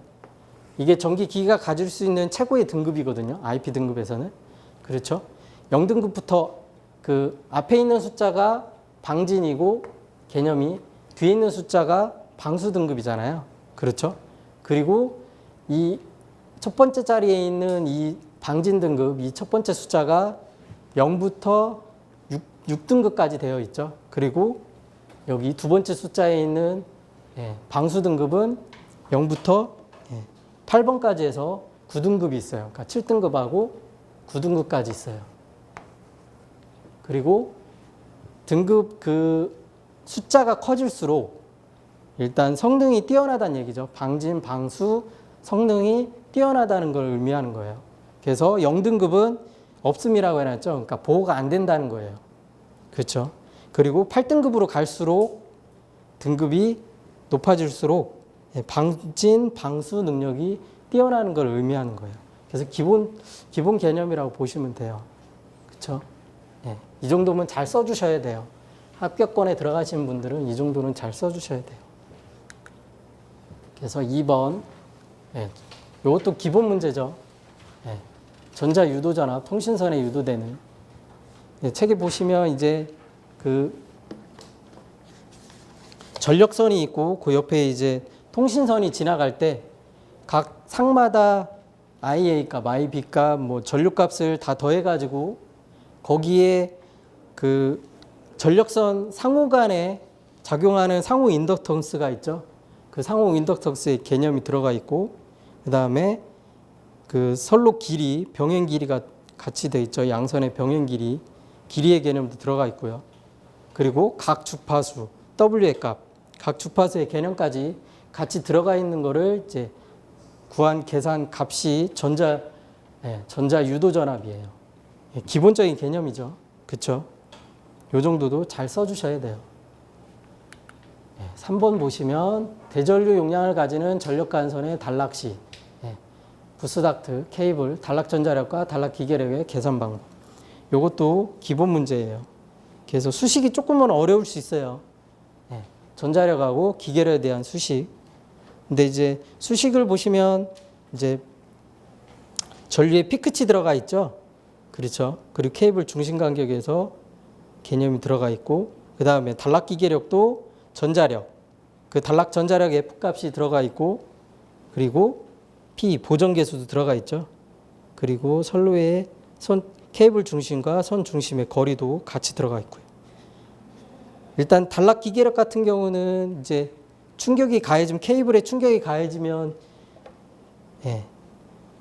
이게 전기기기가 가질 수 있는 최고의 등급이거든요. IP 등급에서는. 그렇죠? 0등급부터 그 앞에 있는 숫자가 방진이고 개념이 뒤에 있는 숫자가 방수 등급이잖아요. 그렇죠? 그리고 이 첫 번째 자리에 있는 이 방진 등급, 이 첫 번째 숫자가 0부터 6등급까지 되어 있죠. 그리고 여기 두 번째 숫자에 있는 방수 등급은 0부터 8번까지 해서 9등급이 있어요. 그러니까 7등급하고 9등급까지 있어요. 그리고 등급 그 숫자가 커질수록 일단 성능이 뛰어나다는 얘기죠. 방진, 방수 성능이 뛰어나다는 걸 의미하는 거예요. 그래서 0등급은 없음이라고 해놨죠. 그러니까 보호가 안 된다는 거예요. 그렇죠? 그리고 8등급으로 갈수록 등급이 높아질수록 방진, 방수 능력이 뛰어나는 걸 의미하는 거예요. 그래서 기본 개념이라고 보시면 돼요. 그렇죠? 이 정도면 잘 써주셔야 돼요. 합격권에 들어가신 분들은 이 정도는 잘 써주셔야 돼요. 그래서 2번, 이것도 기본 문제죠. 전자 유도전압, 통신선에 유도되는. 책에 보시면 이제 그 전력선이 있고 그 옆에 이제 통신선이 지나갈 때 각 상마다 IA 값, IB 값, 뭐 전류값을 다 더해가지고 거기에 그 전력선 상호 간에 작용하는 상호 인덕턴스가 있죠. 그 상호 인덕턴스의 개념이 들어가 있고, 그 다음에 그 선로 길이, 병행 길이가 같이 돼 있죠. 양선의 병행 길이의 개념도 들어가 있고요. 그리고 각 주파수, W의 값, 각 주파수의 개념까지 같이 들어가 있는 거를 이제 구한 계산 값이 전자 유도 전압이에요. 기본적인 개념이죠. 그렇죠? 요 정도도 잘 써주셔야 돼요. 3번 보시면 대전류 용량을 가지는 전력관선의 단락시, 부스닥트, 케이블, 단락 전자력과 단락 기계력의 계산 방법. 요것도 기본 문제예요. 그래서 수식이 조금은 어려울 수 있어요. 전자력하고 기계력에 대한 수식. 근데 이제 수식을 보시면 이제 전류에 피크치 들어가 있죠. 그렇죠. 그리고 케이블 중심 간격에서 개념이 들어가 있고, 그 다음에 단락 기계력도 전자력, 그 단락 전자력 F 값이 들어가 있고, 그리고 P 보정 계수도 들어가 있죠. 그리고 선로의 케이블 중심과 선 중심의 거리도 같이 들어가 있고요. 일단 단락 기계력 같은 경우는 이제 충격이 가해지면, 케이블에 충격이 가해지면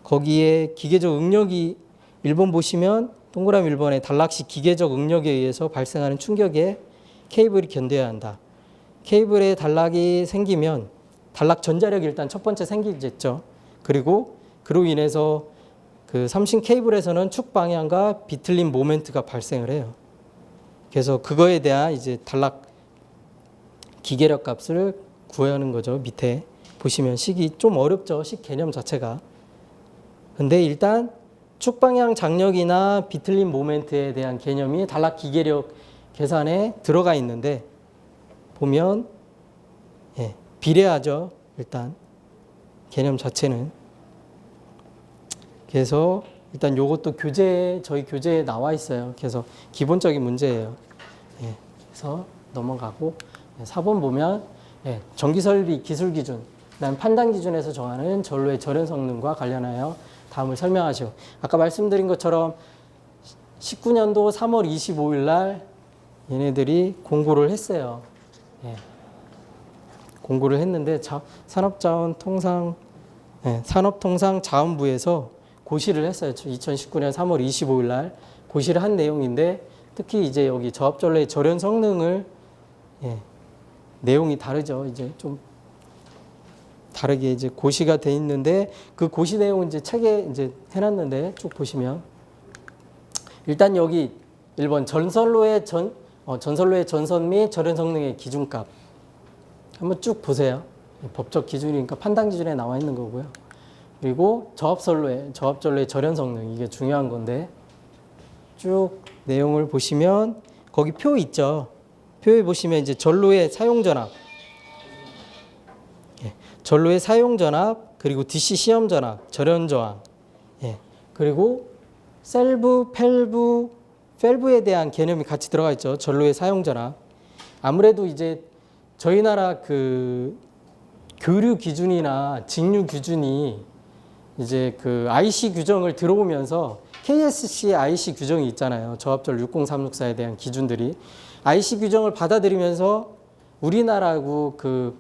거기에 기계적 응력이 1번 보시면 동그라미 1번에 단락시 기계적 응력에 의해서 발생하는 충격에 케이블이 견뎌야 한다. 케이블에 단락이 생기면 단락 전자력이 일단 첫 번째 생기겠죠. 그리고 그로 인해서 그 삼신 케이블에서는 축 방향과 비틀림 모멘트가 발생을 해요. 그래서 그거에 대한 이제 단락 기계력 값을 구하는 거죠. 밑에 보시면 식이 좀 어렵죠. 식 개념 자체가. 근데 일단 축 방향 장력이나 비틀림 모멘트에 대한 개념이 단락 기계력 계산에 들어가 있는데 보면 비례하죠. 일단 개념 자체는. 그래서 일단 요것도 저희 교재에 나와 있어요. 그래서 기본적인 문제예요. 그래서 넘어가고 4번 보면 전기설비 기술 기준, 그다음 판단 기준에서 정하는 전로의 절연 성능과 관련하여 다음을 설명하시오. 아까 말씀드린 것처럼 19년도 3월 25일 날 얘네들이 공고를 했어요. 공고를 했는데 산업통상자원부에서 고시를 했어요. 2019년 3월 25일 날 고시를 한 내용인데, 특히 이제 여기 저압전로의 절연 성능을 내용이 다르죠. 이제 좀 다르게 이제 고시가 돼 있는데, 그 고시 내용 이제 책에 이제 해놨는데 쭉 보시면 일단 여기 1번 전선로의 전선 및 절연 성능의 기준값 한번 쭉 보세요. 법적 기준이니까 판단 기준에 나와 있는 거고요. 그리고 저압전로의 절연 성능, 이게 중요한 건데 쭉 내용을 보시면 거기 표 있죠. 표에 보시면 이제 전로의 사용 전압, 전로의 사용 전압, 그리고 DC 시험 전압, 절연 저항, 그리고 셀브, 펠브에 대한 개념이 같이 들어가 있죠. 전로의 사용 전압. 아무래도 이제 저희 나라 그 교류 기준이나 직류 기준이 이제 그 IC 규정을 들어오면서 KSC IC 규정이 있잖아요. 저압전로 60364에 대한 기준들이 IC 규정을 받아들이면서 우리나라하고 그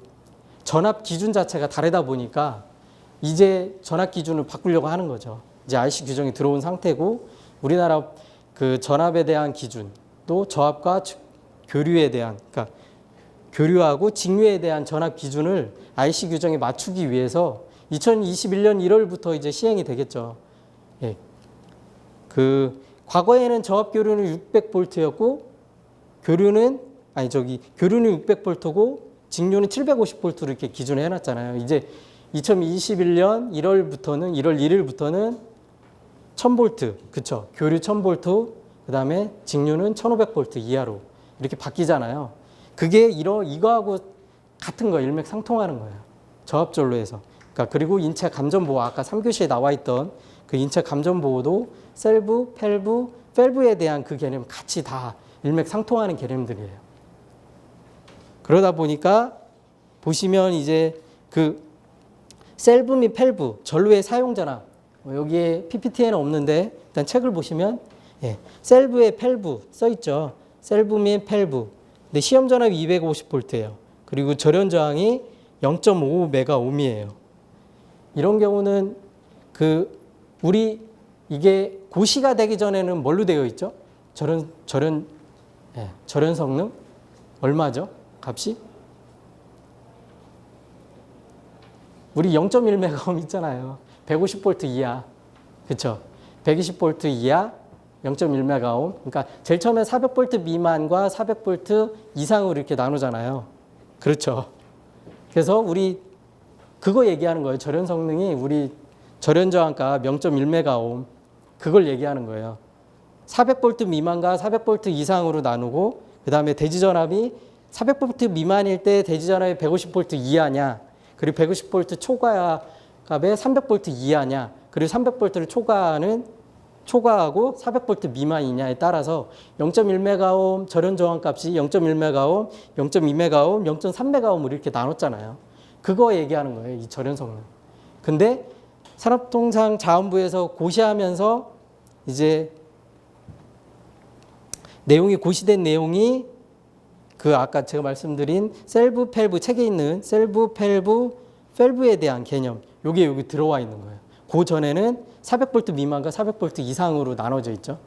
전압 기준 자체가 다르다 보니까 이제 전압 기준을 바꾸려고 하는 거죠. 이제 IC 규정이 들어온 상태고, 우리나라 그 전압에 대한 기준, 또 저압과 교류에 대한, 그러니까 교류하고 직류에 대한 전압 기준을 IC 규정에 맞추기 위해서 2021년 1월부터 이제 시행이 되겠죠. 그 과거에는 저압 교류는 600볼트였고 교류는 600볼트고 직류는 750볼트로 이렇게 기준을 해놨잖아요. 이제 2021년 1월 1일부터는 1000볼트, 그쵸? 교류 1000볼트, 그 다음에 직류는 1500볼트 이하로 이렇게 바뀌잖아요. 그게 이거하고 같은 거, 일맥상통하는 거예요. 저압전로에서. 그러니까 그리고 인체 감전 보호, 아까 3교시에 나와 있던 그 인체 감전 보호도 셀브, 펠브에 대한 그 개념 같이 다 일맥상통하는 개념들이에요. 그러다 보니까 보시면 이제 그 셀브 및 펠브, 전로의 사용 전압, 여기에 PPT에는 없는데 일단 책을 보시면 셀브에 펠브 써 있죠. 셀부 및 펠부. 근데 시험 전압이 250V예요. 그리고 절연 저항이 0.55메가옴이에요. 이런 경우는 우리 이게 고시가 되기 전에는 뭘로 되어 있죠? 절연 성능 얼마죠? 값이? 우리 0.1메가옴 있잖아요. 150V 이하. 그쵸? 120V 이하 0.1메가옴. 그러니까 제일 처음에 400V 미만과 400V 이상으로 이렇게 나누잖아요. 그렇죠? 그래서 우리 그거 얘기하는 거예요. 절연 성능이 우리 절연 저항값 0.1메가옴. 그걸 얘기하는 거예요. 400V 미만과 400V 이상으로 나누고 그 다음에 대지전압이 400V 미만일 때 대지전압이 150V 이하냐, 그리고 150V 초과값에 300V 이하냐, 그리고 300V를 초과하고 400V 미만이냐에 따라서 0.1메가옴 절연 저항값이 0.1메가옴, 0.2메가옴, 0.3메가옴으로 이렇게 나눴잖아요. 그거 얘기하는 거예요. 이 절연 성능. 근데 산업통상자원부에서 고시하면서 이제 내용이 고시된 내용이 그 아까 제가 말씀드린 셀부 펠부 책에 있는 셀부 펠부 펠부에 대한 개념, 요게 여기 들어와 있는 거예요. 그 전에는 400V 미만과 400V 이상으로 나눠져 있죠.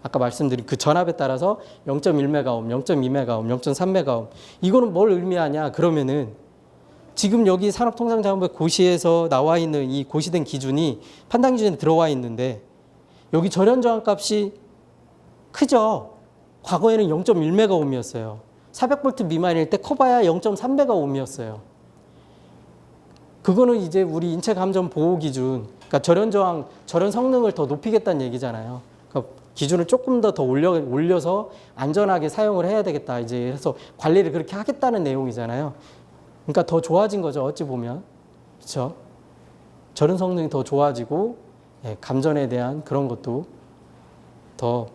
아까 말씀드린 그 전압에 따라서 0.1메가옴, 0.2메가옴, 0.3메가옴. 이거는 뭘 의미하냐? 그러면은 지금 여기 산업통상자원부 고시에서 나와 있는 이 고시된 기준이 판단 기준에 들어와 있는데 여기 절연 저항값이 크죠. 과거에는 0.1메가옴이었어요. 400V 미만일 때 커봐야 0.3메가옴이었어요. 그거는 이제 우리 인체 감전 보호 기준, 그러니까 절연 저항, 절연 성능을 더 높이겠다는 얘기잖아요. 그러니까 기준을 조금 더 올려서 안전하게 사용을 해야 되겠다. 이제 해서 관리를 그렇게 하겠다는 내용이잖아요. 그러니까 더 좋아진 거죠. 어찌 보면. 그렇죠? 절연 성능이 더 좋아지고 감전에 대한 그런 것도 더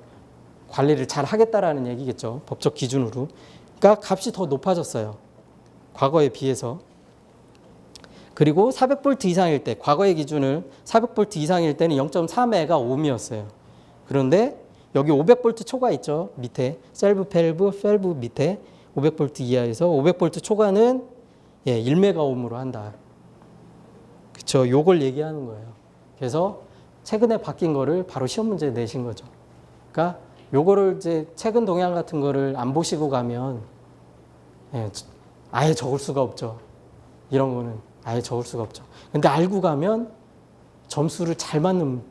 관리를 잘 하겠다라는 얘기겠죠. 법적 기준으로. 그러니까 값이 더 높아졌어요. 과거에 비해서. 그리고 400V 이상일 때, 과거의 기준을 400V 이상일 때는 0.4메가옴이었어요. 그런데 여기 500V 초과 있죠. 밑에 셀부, 펠부 밑에 500V 이하에서 500V 초과는 1메가옴으로 한다. 그렇죠. 요걸 얘기하는 거예요. 그래서 최근에 바뀐 거를 바로 시험 문제에 내신 거죠. 그러니까 요거를 이제 최근 동향 같은 거를 안 보시고 가면 아예 적을 수가 없죠. 이런 거는 아예 적을 수가 없죠. 근데 알고 가면 점수를 잘 맞는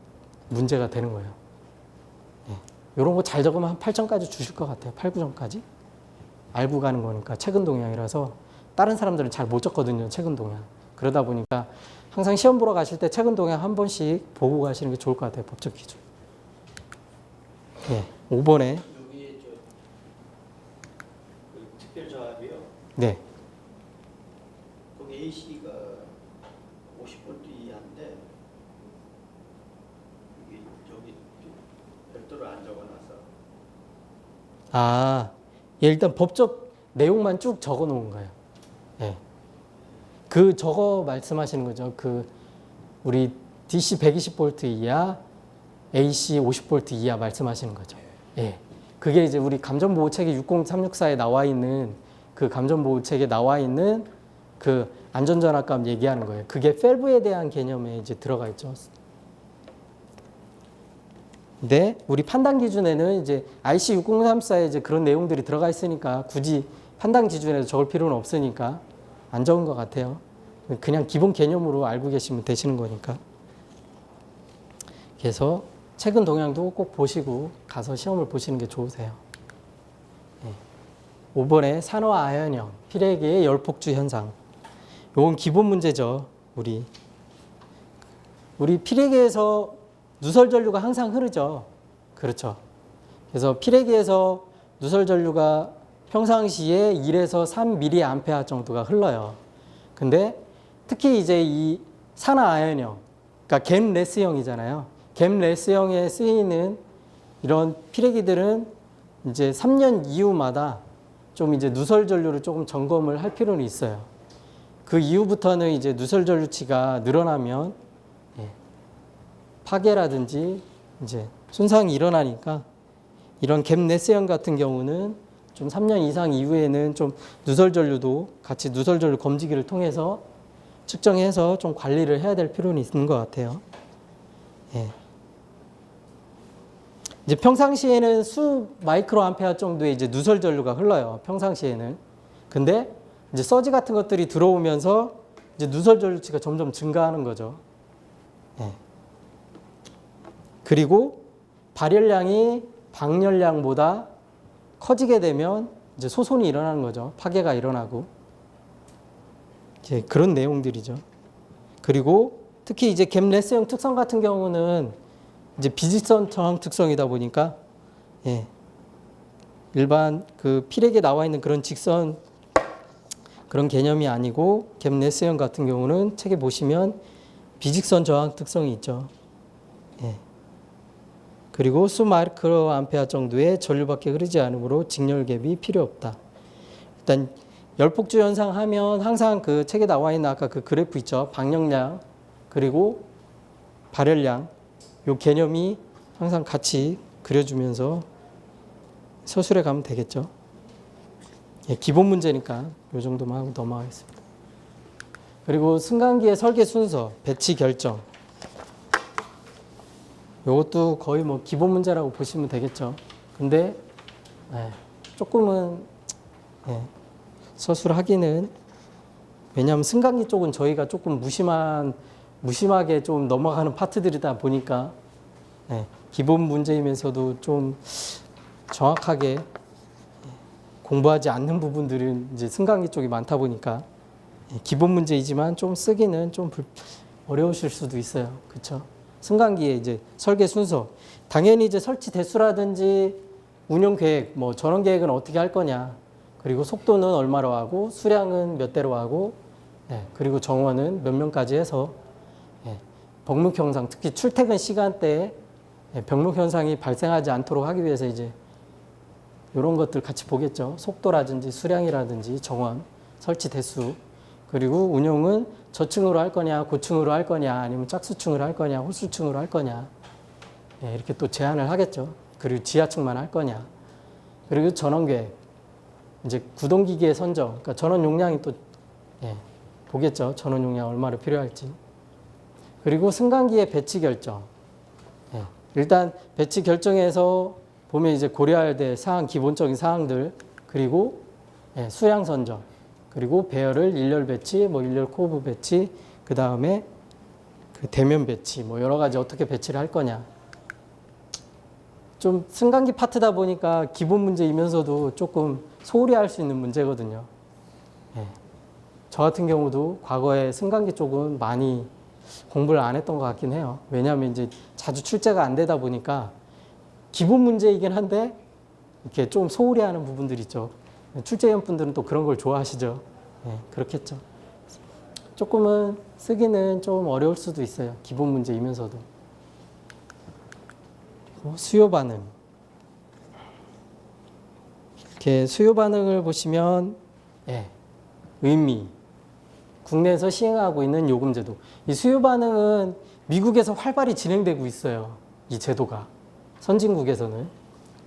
문제가 되는 거예요. 이런 거 잘 적으면 한 8점까지 주실 것 같아요. 8, 9점까지. 알고 가는 거니까 최근 동향이라서 다른 사람들은 잘 못 적거든요. 최근 동향. 그러다 보니까 항상 시험 보러 가실 때 최근 동향 한 번씩 보고 가시는 게 좋을 것 같아요. 법적 기준. 5번에 여기에 그 특별 저압이요. 네. 거기 AC가 50V 이하인데 이게 여기 별도로 안 적어놔서. 일단 법적 내용만 쭉 적어 놓은 거예요. 그 저거 말씀하시는 거죠. 그 우리 DC 120V 이하, AC 50V 이하 말씀하시는 거죠. 그게 이제 우리 감전보호체계 60364에 나와 있는 그 감전보호체계에 나와 있는 그 안전전압값 얘기하는 거예요. 그게 펠브에 대한 개념에 이제 들어가 있죠. 근데 우리 판단 기준에는 이제 IC 60364에 이제 그런 내용들이 들어가 있으니까 굳이 판단 기준에서 적을 필요는 없으니까 안 적은 것 같아요. 그냥 기본 개념으로 알고 계시면 되시는 거니까. 그래서 최근 동향도 꼭 보시고 가서 시험을 보시는 게 좋으세요. 5번에 산화 아연형, 피레기의 열폭주 현상. 이건 기본 문제죠. 우리 피레기에서 누설 전류가 항상 흐르죠. 그렇죠. 그래서 피레기에서 누설 전류가 평상시에 1에서 3mA 정도가 흘러요. 근데 특히 이제 이 산화 아연형, 그러니까 갬 레스형이잖아요. 갬 레스형에 쓰이는 이런 피레기들은 이제 3년 이후마다 좀 이제 누설 전류를 조금 점검을 할 필요는 있어요. 그 이후부터는 이제 누설 전류치가 늘어나면 파괴라든지 이제 손상이 일어나니까 이런 갭 네스형 같은 경우는 좀 3년 이상 이후에는 좀 누설 전류도 같이 누설 전류 검지기를 통해서 측정해서 좀 관리를 해야 될 필요는 있는 것 같아요. 예. 이제 평상시에는 수 마이크로 암페어 정도의 이제 누설 전류가 흘러요. 평상시에는. 근데 이제 서지 같은 것들이 들어오면서 이제 누설 전류치가 점점 증가하는 거죠. 예. 그리고 발열량이 방열량보다 커지게 되면 이제 소손이 일어나는 거죠. 파괴가 일어나고. 이제 그런 내용들이죠. 그리고 특히 이제 갭 레스형 특성 같은 경우는 이제 비직선 저항 특성이다 보니까 예. 일반 그 필액에 나와 있는 그런 직선 그런 개념이 아니고 갭 레스형 같은 경우는 책에 보시면 비직선 저항 특성이 있죠. 예. 그리고 수 마이크로 암페어 정도의 전류밖에 흐르지 않으므로 직렬갭이 필요 없다. 일단 열폭주 현상 하면 항상 그 책에 나와 있는 아까 그 그래프 있죠. 방열량 그리고 발열량 요 개념이 항상 같이 그려주면서 서술해 가면 되겠죠. 예, 기본 문제니까 요 정도만 하고 넘어가겠습니다. 그리고 승강기의 설계 순서, 배치 결정. 요것도 거의 뭐 기본 문제라고 보시면 되겠죠. 근데 예, 조금은 예, 서술하기는 왜냐하면 승강기 쪽은 저희가 조금 무심하게 좀 넘어가는 파트들이다 보니까 예, 기본 문제이면서도 좀 정확하게 공부하지 않는 부분들은 이제 승강기 쪽이 많다 보니까 예, 기본 문제이지만 좀 쓰기는 좀 어려우실 수도 있어요. 그렇죠? 승강기의 이제 설계 순서, 당연히 이제 설치 대수라든지 운영 계획, 뭐 전원 계획은 어떻게 할 거냐, 그리고 속도는 얼마로 하고 수량은 몇 대로 하고, 예, 그리고 정원은 몇 명까지 해서 예, 병목 현상, 특히 출퇴근 시간대에 예, 병목 현상이 발생하지 않도록 하기 위해서 이제 이런 것들 같이 보겠죠. 속도라든지 수량이라든지 정원, 설치 대수. 그리고 운용은 저층으로 할 거냐, 고층으로 할 거냐, 아니면 짝수층으로 할 거냐, 홀수층으로 할 거냐. 예, 이렇게 또 제한을 하겠죠. 그리고 지하층만 할 거냐. 그리고 전원 계획. 이제 구동기기의 선정. 그러니까 전원 용량이 또 예, 보겠죠. 전원 용량 얼마나 필요할지. 그리고 승강기의 배치 결정. 예, 일단 배치 결정에서 보면 이제 고려해야 될 사항, 기본적인 사항들. 그리고 예, 수량 선정. 그리고 배열을 일렬 배치, 뭐 일렬 코브 배치, 그 다음에 그 대면 배치, 뭐 여러 가지 어떻게 배치를 할 거냐. 좀 승강기 파트다 보니까 기본 문제이면서도 조금 소홀히 할 수 있는 문제거든요. 예. 저 같은 경우도 과거에 승강기 쪽은 많이 공부를 안 했던 것 같긴 해요. 왜냐하면 이제 자주 출제가 안 되다 보니까 기본 문제이긴 한데 이렇게 좀 소홀히 하는 부분들이 있죠. 출제위원 분들은 또 그런 걸 좋아하시죠. 네, 그렇겠죠. 조금은 쓰기는 좀 어려울 수도 있어요. 기본 문제이면서도. 그리고 수요 반응. 이렇게 수요 반응을 보시면 예, 의미. 국내에서 시행하고 있는 요금제도. 이 수요 반응은 미국에서 활발히 진행되고 있어요. 이 제도가. 선진국에서는.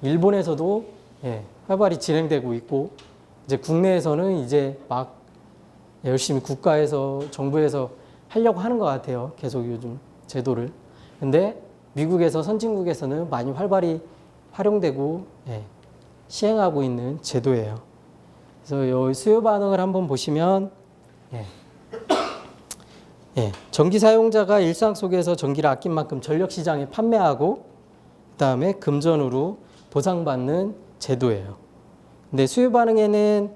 일본에서도 예, 활발히 진행되고 있고, 이제 국내에서는 이제 막 열심히 국가에서, 정부에서 하려고 하는 것 같아요. 계속 요즘 제도를. 근데 미국에서, 선진국에서는 많이 활발히 활용되고, 예, 시행하고 있는 제도예요. 그래서 이 수요 반응을 한번 보시면, 예, 예, 전기 사용자가 일상 속에서 전기를 아낀 만큼 전력 시장에 판매하고, 그 다음에 금전으로 보상받는 제도예요. 근데 수요 반응에는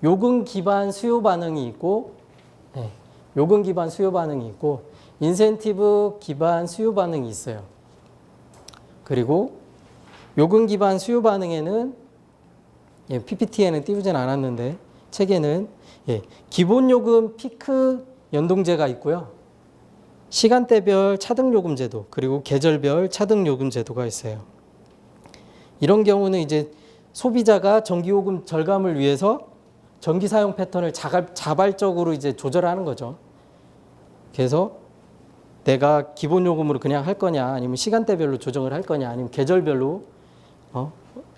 요금 기반 수요 반응이 있고, 네, 요금 기반 수요 반응이 있고, 인센티브 기반 수요 반응이 있어요. 그리고 요금 기반 수요 반응에는 예, PPT에는 띄우진 않았는데 책에는 예, 기본 요금 피크 연동제가 있고요. 시간대별 차등 요금 제도, 그리고 계절별 차등 요금 제도가 있어요. 이런 경우는 이제 소비자가 전기요금 절감을 위해서 전기 사용 패턴을 자발적으로 이제 조절하는 거죠. 그래서 내가 기본 요금으로 그냥 할 거냐, 아니면 시간대별로 조정을 할 거냐, 아니면 계절별로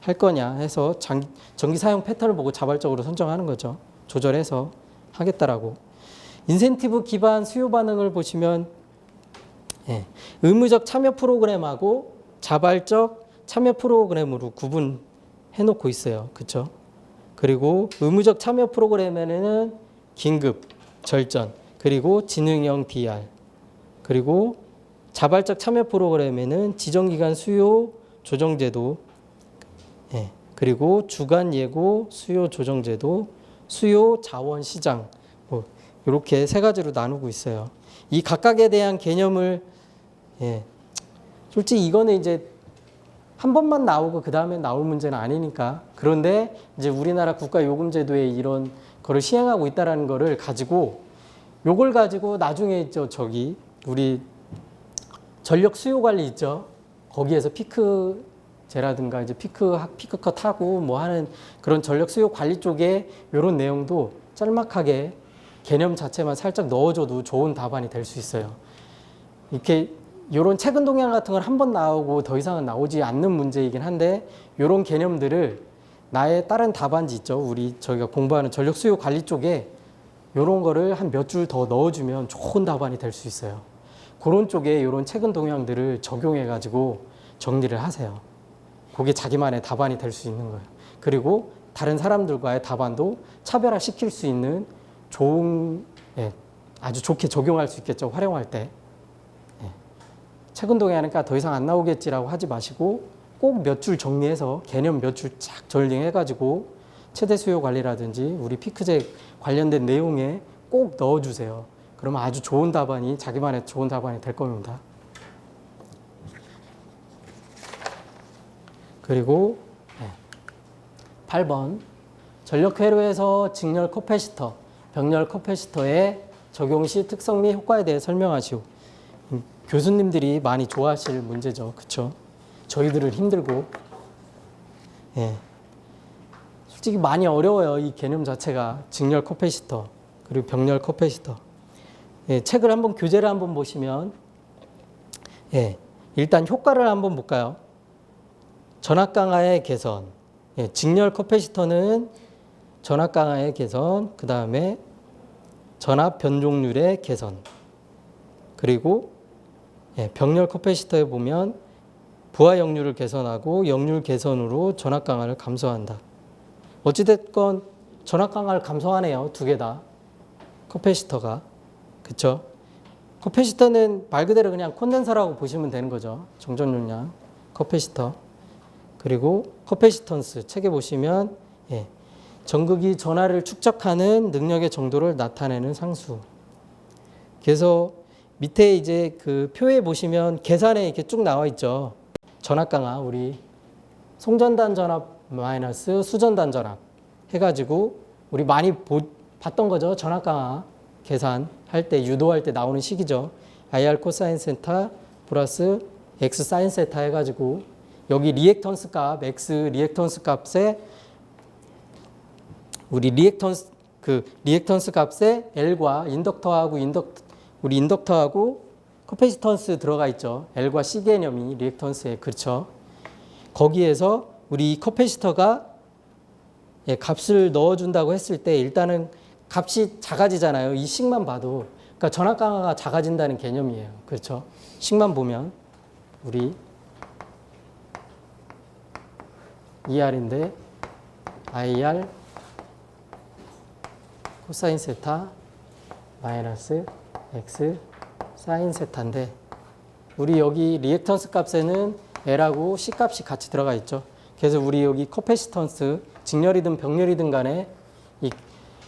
할 거냐 해서 전기 사용 패턴을 보고 자발적으로 선정하는 거죠. 조절해서 하겠다라고. 인센티브 기반 수요 반응을 보시면 의무적 참여 프로그램하고 자발적 참여 프로그램으로 구분해 놓고 있어요. 그렇죠? 그리고 의무적 참여 프로그램에는 긴급, 절전, 그리고 지능형 DR, 그리고 자발적 참여 프로그램에는 지정기간 수요 조정제도, 그리고 주간 예고 수요 조정제도, 수요 자원 시장, 뭐 이렇게 세 가지로 나누고 있어요. 이 각각에 대한 개념을 솔직히 이거는 이제 한 번만 나오고 그 다음에 나올 문제는 아니니까. 그런데 이제 우리나라 국가요금제도에 이런 거를 시행하고 있다라는 거를 가지고 요걸 가지고 나중에 저기 우리 전력 수요 관리 있죠. 거기에서 피크제라든가 이제 피크컷 하고 뭐 하는 그런 전력 수요 관리 쪽에 이런 내용도 짤막하게 개념 자체만 살짝 넣어줘도 좋은 답안이 될 수 있어요. 이렇게 이런 최근 동향 같은 건 한 번 나오고 더 이상은 나오지 않는 문제이긴 한데 이런 개념들을 나의 다른 답안지 있죠. 우리 저희가 공부하는 전력 수요 관리 쪽에 이런 거를 한 몇 줄 더 넣어주면 좋은 답안이 될 수 있어요. 그런 쪽에 이런 최근 동향들을 적용해 가지고 정리를 하세요. 그게 자기만의 답안이 될 수 있는 거예요. 그리고 다른 사람들과의 답안도 차별화시킬 수 있는 좋은, 아주 좋게 적용할 수 있겠죠. 활용할 때. 최근 동향이니까 더 이상 안 나오겠지라고 하지 마시고 꼭 몇 줄 정리해서 개념 몇 줄 쫙 정리해가지고 최대 수요 관리라든지 우리 피크제 관련된 내용에 꼭 넣어주세요. 그러면 아주 좋은 답안이 자기만의 좋은 답안이 될 겁니다. 그리고 8번 전력 회로에서 직렬 커패시터, 병렬 커패시터의 적용 시 특성 및 효과에 대해 설명하시오. 교수님들이 많이 좋아하실 문제죠. 그렇죠? 저희들은 힘들고. 솔직히 많이 어려워요. 이 개념 자체가. 직렬 커패시터 그리고 병렬 커패시터. 책을 한번 교재를 한번 보시면 일단 효과를 한번 볼까요? 전압 강화의 개선. 직렬 커패시터는 전압 강화의 개선, 그 다음에 전압 변종률의 개선. 그리고 병렬 커패시터에 보면 부하 역률을 개선하고 역률 개선으로 전압 강화를 감소한다. 어찌됐건 전압 강화를 감소하네요. 두 개 다. 커패시터가. 그쵸? 커패시터는 말 그대로 그냥 콘덴서라고 보시면 되는 거죠. 정전용량 커패시터. 그리고 커패시턴스 책에 보시면 전극이 전하를 축적하는 능력의 정도를 나타내는 상수. 그래서 밑에 이제 그 표에 보시면 계산에 이렇게 쭉 나와 있죠. 전압 강화, 우리 송전단 전압 마이너스 수전단 전압 해가지고 우리 많이 봤던 거죠. 전압 강화 계산할 때, 유도할 때 나오는 식이죠. IR 코사인 세타 플러스 X 사인 세타 해가지고 여기 리액턴스 값, X 리액턴스 값에 우리 리액턴스 값에 L과 우리 인덕터하고 커패시턴스 들어가 있죠. L과 C 개념이 리액턴스에. 그렇죠. 거기에서 우리 커패시터가 값을 넣어준다고 했을 때 일단은 값이 작아지잖아요. 이 식만 봐도. 그러니까 전압 강화가 작아진다는 개념이에요. 그렇죠. 식만 보면 우리 ER인데 IR 코사인 세타 마이너스 X 사인 세타인데 우리 여기 리액턴스 값에는 L하고 C 값이 같이 들어가 있죠. 그래서 우리 여기 커패시턴스 직렬이든 병렬이든 간에 이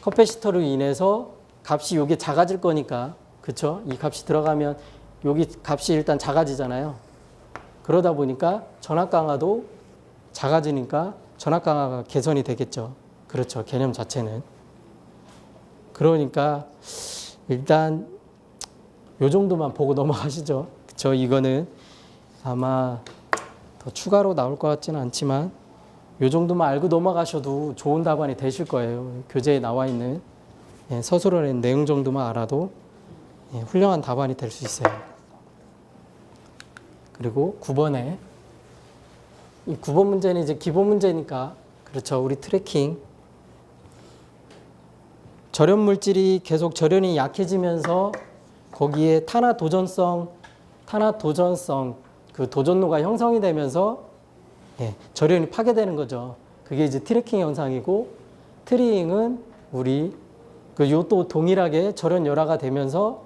커패시터로 인해서 값이 여기 작아질 거니까 그쵸? 이 값이 들어가면 여기 값이 일단 작아지잖아요. 그러다 보니까 전압 강화도 작아지니까 전압 강화가 개선이 되겠죠. 그렇죠. 개념 자체는. 그러니까 일단 요 정도만 보고 넘어가시죠. 그쵸? 이거는 아마 더 추가로 나올 것 같지는 않지만 요 정도만 알고 넘어가셔도 좋은 답안이 되실 거예요. 교재에 나와 있는 서술원의 내용 정도만 알아도 훌륭한 답안이 될 수 있어요. 그리고 9번에 이 9번 문제는 이제 기본 문제니까 그렇죠. 우리 트래킹 절연 물질이 계속 절연이 약해지면서 거기에 탄화 도전성 그 도전로가 형성이 되면서 예, 절연이 파괴되는 거죠. 그게 이제 트래킹 현상이고 트리잉은 우리 그 요또 동일하게 절연 열화가 되면서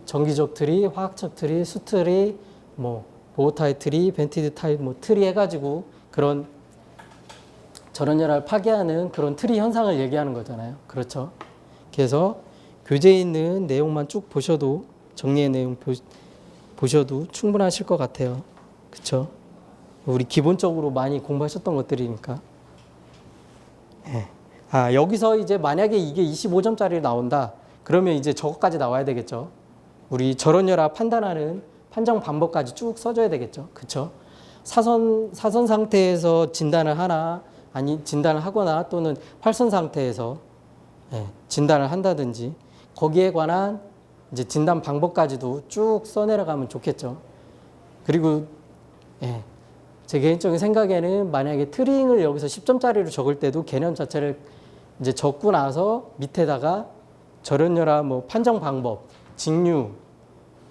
전기적 트리, 화학적 트리, 수트리, 뭐 보호타입 트리, 벤티드 타입 뭐 트리 해가지고 그런 절연 열화를 파괴하는 그런 트리 현상을 얘기하는 거잖아요. 그렇죠. 그래서 교재에 있는 내용만 쭉 보셔도 정리의 내용 보셔도 충분하실 것 같아요. 그렇죠. 우리 기본적으로 많이 공부하셨던 것들이니까. 예. 아, 여기서 이제 만약에 이게 25점짜리 나온다. 그러면 이제 저것까지 나와야 되겠죠. 우리 절연열화 판단하는 판정 방법까지 쭉 써줘야 되겠죠. 그렇죠? 사선 상태에서 진단을 하나, 아니 진단을 하거나 또는 활선 상태에서 예, 진단을 한다든지 거기에 관한 이제 진단 방법까지도 쭉 써내려가면 좋겠죠. 그리고 예, 제 개인적인 생각에는 만약에 트링을 여기서 10점짜리로 적을 때도 개념 자체를 이제 적고 나서 밑에다가 절연열화 뭐 판정 방법, 직류,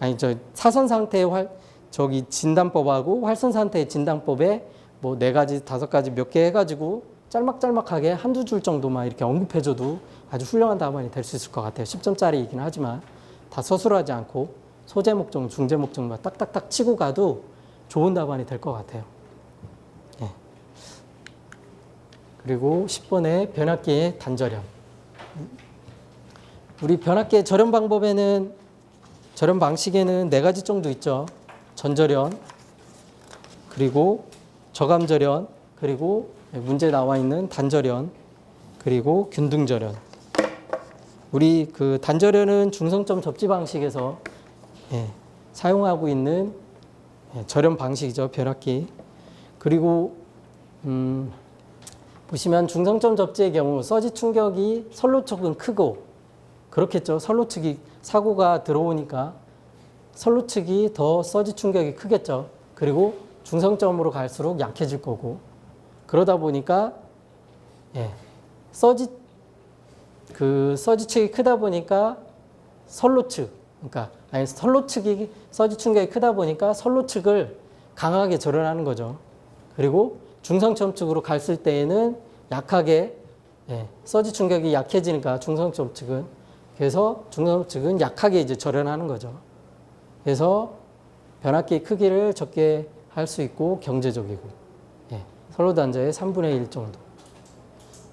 아니 저 사선 상태의 저기 진단법하고 활선 상태의 진단법에 뭐 4가지, 5가지 몇 개 해가지고 짤막짤막하게 한두 줄 정도만 이렇게 언급해줘도 아주 훌륭한 답안이 될 수 있을 것 같아요. 10점짜리이긴 하지만 다 서술하지 않고 소제 목적, 중제 목적만 딱딱딱 치고 가도 좋은 답안이 될 것 같아요. 예. 그리고 10번에 변압기의 단절연. 우리 변압기의 절연 방법에는 절연 방식에는 4가지 정도 있죠. 전절연, 그리고 저감절연, 그리고 문제 나와 있는 단절연, 그리고 균등절연. 우리 그 단절연은 중성점 접지 방식에서 예, 사용하고 있는 절연 방식이죠. 변압기. 그리고 보시면 중성점 접지의 경우 서지 충격이 선로 측은 크고 그렇겠죠. 선로 측이 사고가 들어오니까 선로 측이 더 서지 충격이 크겠죠. 그리고 중성점으로 갈수록 약해질 거고 그러다 보니까 예, 서지 측이 크다 보니까 선로 측 그러니까 아니 선로 측이 서지 충격이 크다 보니까 선로 측을 강하게 절연하는 거죠. 그리고 중성점 측으로 갔을 때에는 약하게 예, 서지 충격이 약해지니까 중성점 측은 그래서 중성점 측은 약하게 이제 절연하는 거죠. 그래서 변압기 크기를 적게 할 수 있고 경제적이고 예, 선로 단자의 3분의 1 정도.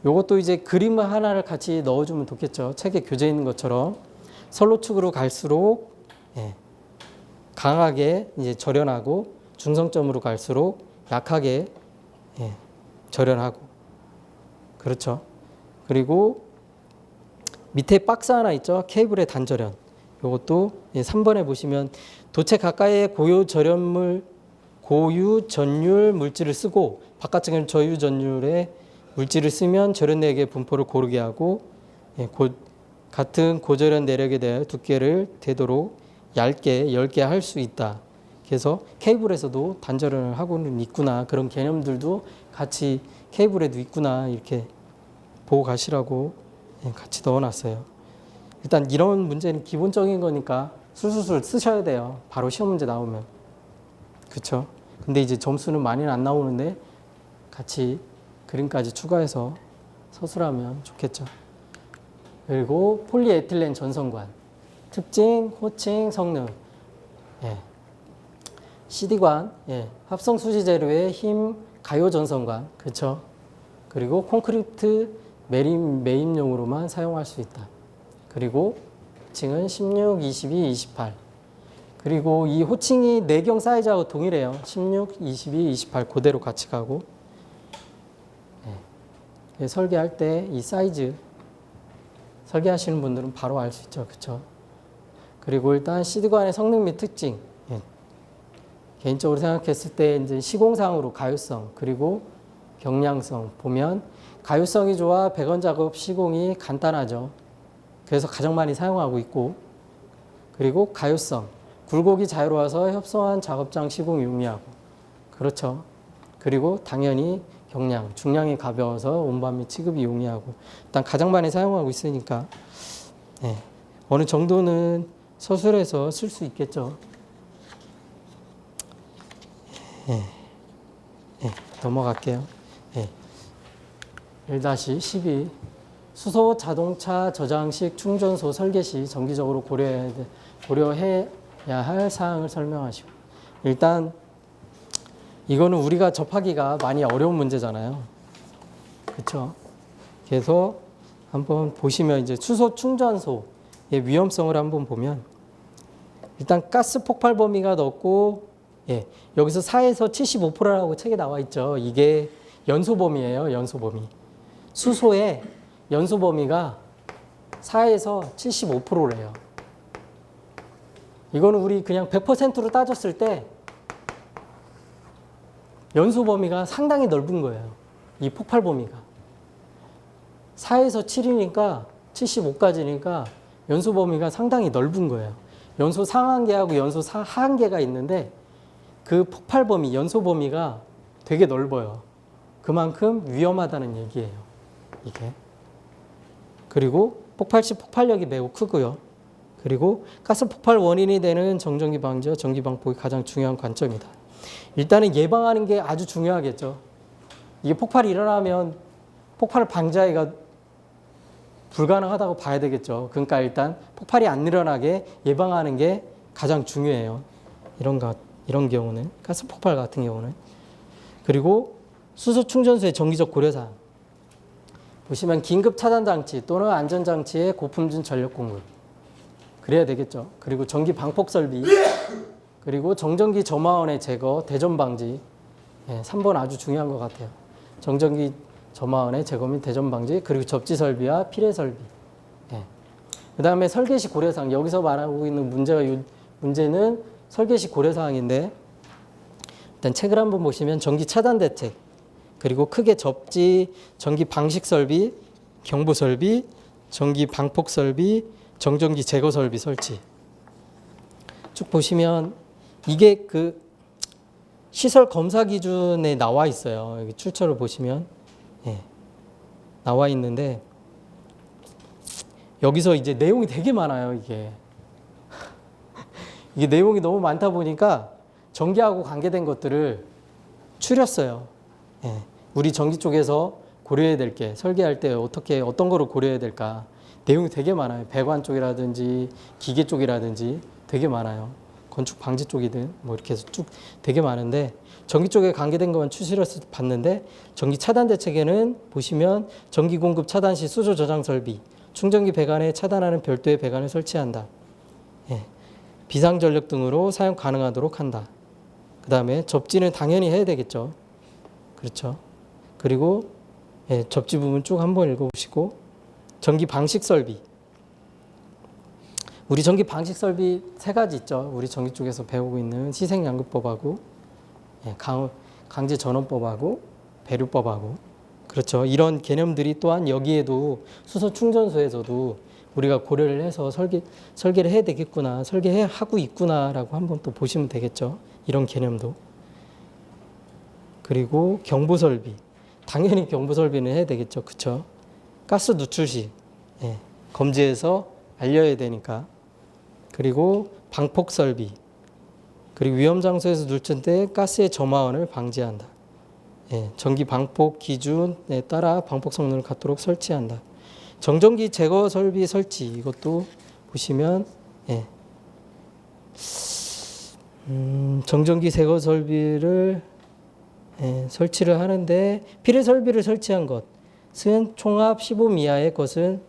요것도 이제 그림 하나를 같이 넣어주면 좋겠죠. 책에 교재 있는 것처럼 선로 측으로 갈수록 예, 강하게 이제 절연하고 중성점으로 갈수록 약하게 예, 절연하고 그렇죠. 그리고 밑에 박스 하나 있죠. 케이블의 단절연. 요것도 3번에 보시면 도체 가까이에 고유 전율 물질을 쓰고 바깥쪽에는 저유 전율의 물질을 쓰면 절연내역의 분포를 고르게 하고 예, 같은 고절연 내력에 대해 두께를 되도록 얇게 10개 할 수 있다. 그래서 케이블에서도 단절연을 하고는 있구나. 그런 개념들도 같이 케이블에도 있구나. 이렇게 보고 가시라고 예, 같이 넣어놨어요. 일단 이런 문제는 기본적인 거니까 술술술 쓰셔야 돼요. 바로 시험 문제 나오면. 그렇죠? 근데 이제 점수는 많이는 안 나오는데 같이 그림까지 추가해서 서술하면 좋겠죠. 그리고 폴리에틸렌 전성관 특징, 호칭, 성능 예. CD관 예. 합성 수지 재료의 힘, 가요 전성관 그렇죠. 그리고 콘크리트 매입용으로만 사용할 수 있다. 그리고 호칭은 16, 22, 28 그리고 이 호칭이 내경 사이즈하고 동일해요. 16, 22, 28 그대로 같이 가고 예. 설계할 때 이 사이즈 설계하시는 분들은 바로 알 수 있죠. 그렇죠? 그리고 일단 CD관의 성능 및 특징 예. 개인적으로 생각했을 때 이제 시공상으로 가유성 그리고 경량성 보면 가유성이 좋아 배건 작업 시공이 간단하죠. 그래서 가장 많이 사용하고 있고 그리고 가유성 굴곡이 자유로워서 협소한 작업장 시공 용이하고 그렇죠. 그리고 당연히 경량, 중량이 가벼워서 운반 및 취급이 용이하고 일단 가장 많이 사용하고 있으니까 예, 어느 정도는 서술해서 쓸 수 있겠죠. 예, 예, 넘어갈게요. 예. 1-12 수소 자동차 저장식 충전소 설계 시 정기적으로 고려해야 할 사항을 설명하시고 일단 이거는 우리가 접하기가 많이 어려운 문제잖아요. 그렇죠? 그래서 한번 보시면 이제 수소 충전소의 위험성을 한번 보면 일단 가스 폭발 범위가 높고 예, 여기서 4에서 75%라고 책에 나와 있죠. 이게 연소 범위예요. 연소 범위. 수소의 연소 범위가 4에서 75%래요. 이거는 우리 그냥 100%로 따졌을 때 연소 범위가 상당히 넓은 거예요. 이 폭발 범위가. 4에서 7이니까 75까지니까 연소 범위가 상당히 넓은 거예요. 연소 상한계하고 연소 하한계가 있는데 그 폭발 범위, 연소 범위가 되게 넓어요. 그만큼 위험하다는 얘기예요. 이게. 그리고 폭발 시 폭발력이 매우 크고요. 그리고 가스 폭발 원인이 되는 정전기 방지와 전기 방폭이 가장 중요한 관점이다. 일단은 예방하는 게 아주 중요하겠죠. 이게 폭발이 일어나면 폭발을 방지하기가 불가능하다고 봐야 되겠죠. 그러니까 일단 폭발이 안 일어나게 예방하는 게 가장 중요해요. 이런 경우는 가스 폭발 같은 경우는. 그리고 수소 충전소의 정기적 고려사항. 보시면 긴급 차단 장치 또는 안전 장치의 고품질 전력 공급. 그래야 되겠죠. 그리고 전기 방폭 설비. 그리고 정전기 점화원의 제거, 대전 방지. 3번 아주 중요한 것 같아요. 정전기 점화원의 제거 및 대전 방지, 그리고 접지 설비와 필해 설비. 그 다음에 설계 시 고려사항. 여기서 말하고 있는 문제는 설계 시 고려사항인데, 일단 책을 한번 보시면 전기 차단 대책, 그리고 크게 접지, 전기 방식 설비, 경보 설비, 전기 방폭 설비, 정전기 제거 설비 설치. 쭉 보시면 이게 그 시설 검사 기준에 나와 있어요. 여기 출처를 보시면 나와 있는데 여기서 이제 내용이 되게 많아요. 이게 내용이 너무 많다 보니까 전기하고 관계된 것들을 추렸어요. 우리 전기 쪽에서 고려해야 될 게 설계할 때 어떤 거를 고려해야 될까. 내용이 되게 많아요. 배관 쪽이라든지 기계 쪽이라든지 되게 많아요. 건축 방지 쪽이든 뭐 이렇게 해서 쭉 되게 많은데 전기 쪽에 관계된 것만 추실해서 봤는데 전기 차단 대책에는 보시면 전기 공급 차단 시 수조 저장 설비, 충전기 배관에 차단하는 별도의 배관을 설치한다. 비상 전력 등으로 사용 가능하도록 한다. 그 다음에 접지는 당연히 해야 되겠죠. 그렇죠. 그리고 접지 부분 쭉 한번 읽어보시고 전기 방식 설비. 우리 전기 방식 설비 3가지 있죠. 우리 전기 쪽에서 배우고 있는 희생양급법하고 강제 전원법하고 배류법하고. 그렇죠. 이런 개념들이 또한 여기에도 수소 충전소에서도 우리가 고려를 해서 설계를 해야 되겠구나, 설계하고 있구나라고 한번 또 보시면 되겠죠. 이런 개념도. 그리고 경보 설비. 당연히 경보 설비는 해야 되겠죠. 그렇죠. 가스 누출 시 검지해서 알려야 되니까. 그리고 방폭 설비. 그리고 위험 장소에서 누출 때 가스의 점화원을 방지한다. 전기 방폭 기준에 따라 방폭 성능을 갖도록 설치한다. 정전기 제거 설비 설치. 이것도 보시면 정전기 제거 설비를 설치를 하는데 필해 설비를 설치한 것은 총합 15 이하의 것은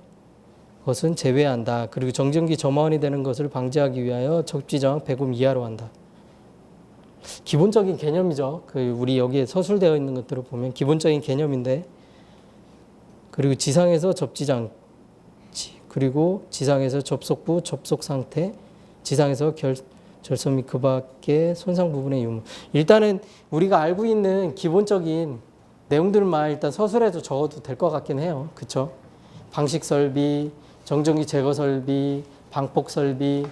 제외한다. 그리고 정전기 점화원이 되는 것을 방지하기 위하여 접지 저항 100옴 이하로 한다. 기본적인 개념이죠. 우리 여기에 서술되어 있는 것들을 보면 기본적인 개념인데, 그리고 지상에서 접지 장치, 그리고 지상에서 접속부 접속 상태, 지상에서 절선 및 그 밖의 손상 부분의 유무. 일단은 우리가 알고 있는 기본적인 내용들만 일단 서술해서 적어도 될 것 같긴 해요. 그렇죠? 방식 설비, 정전기 제거 설비, 방폭 설비.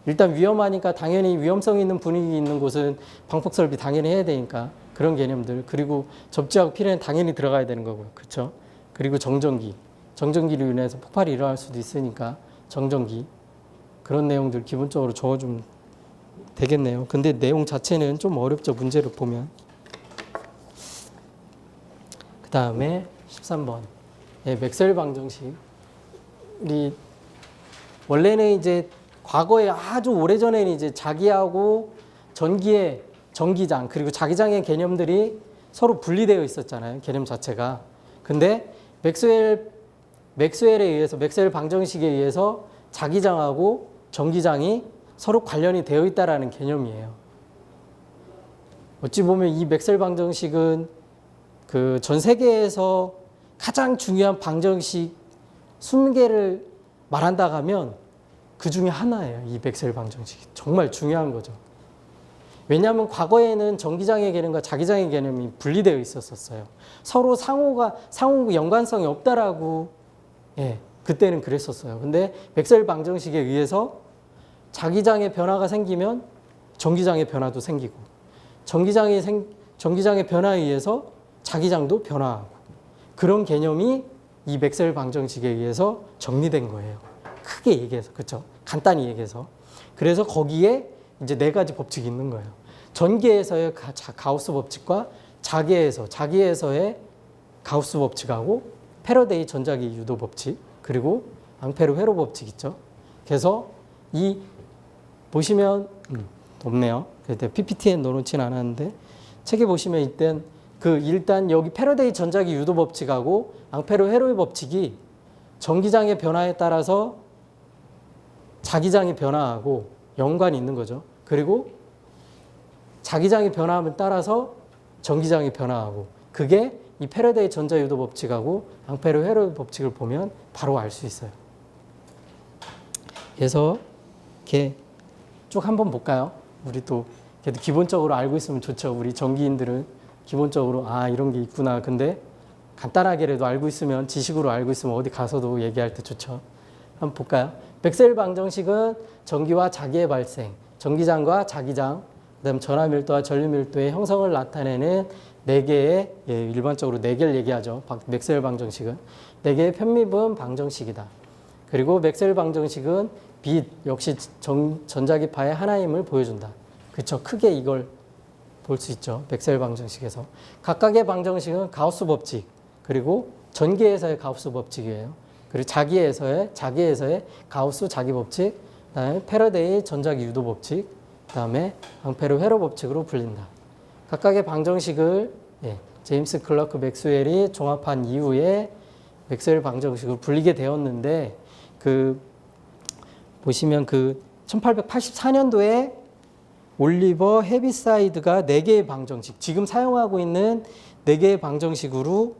일단 위험하니까 당연히 위험성 있는 분위기 있는 곳은 방폭 설비 당연히 해야 되니까. 그런 개념들. 그리고 접지하고 필연이 당연히 들어가야 되는 거고요. 그렇죠? 그리고 정전기로 인해서 폭발이 일어날 수도 있으니까 정전기. 그런 내용들 기본적으로 적어주면 되겠네요. 근데 내용 자체는 좀 어렵죠. 문제를 보면. 그 다음에 13번. 예, 맥스웰 방정식. 우리 원래는 이제 과거에 아주 오래전에는 이제 자기하고 전기장 그리고 자기장의 개념들이 서로 분리되어 있었잖아요. 개념 자체가. 근데 맥스웰에 의해서 맥스웰 방정식에 의해서 자기장하고 전기장이 서로 관련이 되어 있다라는 개념이에요. 어찌 보면 이 맥스웰 방정식은 그 전 세계에서 가장 중요한 방정식 20개를 말한다 하면 그 중에 하나예요. 이 맥스웰 방정식이. 정말 중요한 거죠. 왜냐하면 과거에는 전기장의 개념과 자기장의 개념이 분리되어 있었어요. 서로 상호 연관성이 없다라고 그때는 그랬었어요. 근데 맥스웰 방정식에 의해서 자기장의 변화가 생기면 전기장의 변화도 생기고 전기장의 변화에 의해서 자기장도 변화하고 그런 개념이 이 맥스웰 방정식에 의해서 정리된 거예요. 크게 얘기해서. 그렇죠? 간단히 얘기해서. 그래서 거기에 이제 4가지 법칙이 있는 거예요. 전기에서의 가우스 법칙과 자기에서의 가우스 법칙하고 패러데이 전자기 유도 법칙 그리고 앙페르 회로 법칙 있죠. 그래서 이 보시면 없네요. PPT에 넣어놓진 않았는데 책에 보시면 일단 여기 패러데이 전자기 유도 법칙하고 앙페르 회로의 법칙이 전기장의 변화에 따라서 자기장이 변화하고 연관이 있는 거죠. 그리고 자기장이 변화함에 따라서 전기장이 변화하고 그게 이 패러데이 전자유도 법칙하고 앙페르 회로의 법칙을 보면 바로 알 수 있어요. 그래서 이렇게 쭉 한번 볼까요? 우리 또 그래도 기본적으로 알고 있으면 좋죠. 우리 전기인들은 기본적으로 이런 게 있구나. 근데 간단하게라도 알고 있으면 지식으로 알고 있으면 어디 가서도 얘기할 때 좋죠. 한번 볼까요? 맥스웰 방정식은 전기와 자기의 발생, 전기장과 자기장, 그다음 전하 밀도와 전류 밀도의 형성을 나타내는 4개의 일반적으로 4개를 얘기하죠. 맥스웰 방정식은 4개의 편미분 방정식이다. 그리고 맥스웰 방정식은 빛 역시 전자기파의 하나임을 보여준다. 그렇죠. 크게 이걸 볼 수 있죠. 맥스웰 방정식에서 각각의 방정식은 가우스 법칙 그리고 전기에서의 가우스 법칙이에요. 그리고 자기에서의 가우스 자기 법칙, 그다음에 패러데이 전자기 유도 법칙, 그다음에 앙페르 회로 법칙으로 불린다. 각각의 방정식을 제임스 클러크 맥스웰이 종합한 이후에 맥스웰 방정식을 불리게 되었는데 보시면 1884년도에 올리버 헤비사이드가 4개의 방정식, 지금 사용하고 있는 4개의 방정식으로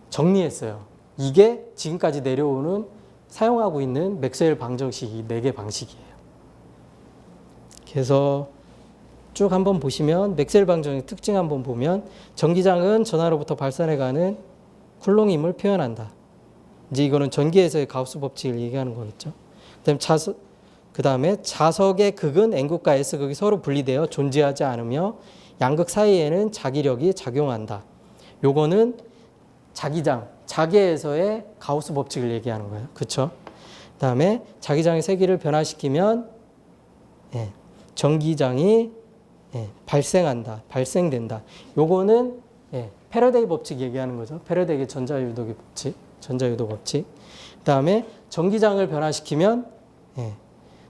정리했어요. 이게 지금까지 내려오는 사용하고 있는 맥스웰 방정식이 4개 방식이에요. 그래서 쭉 한번 보시면 맥스웰 방정식 특징 한번 보면 전기장은 전하로부터 발산해가는 쿨롱임을 표현한다. 이제 이거는 전기에서의 가우스 법칙을 얘기하는 거겠죠. 그다음에 자석의 극은 N극과 S극이 서로 분리되어 존재하지 않으며 양극 사이에는 자기력이 작용한다. 요거는 자기에서의 가우스 법칙을 얘기하는 거예요. 그렇죠? 그다음에 자기장의 세기를 변화시키면 전기장이 발생된다. 요거는 패러데이 법칙 얘기하는 거죠. 패러데이의 전자유도 법칙. 그다음에 전기장을 변화시키면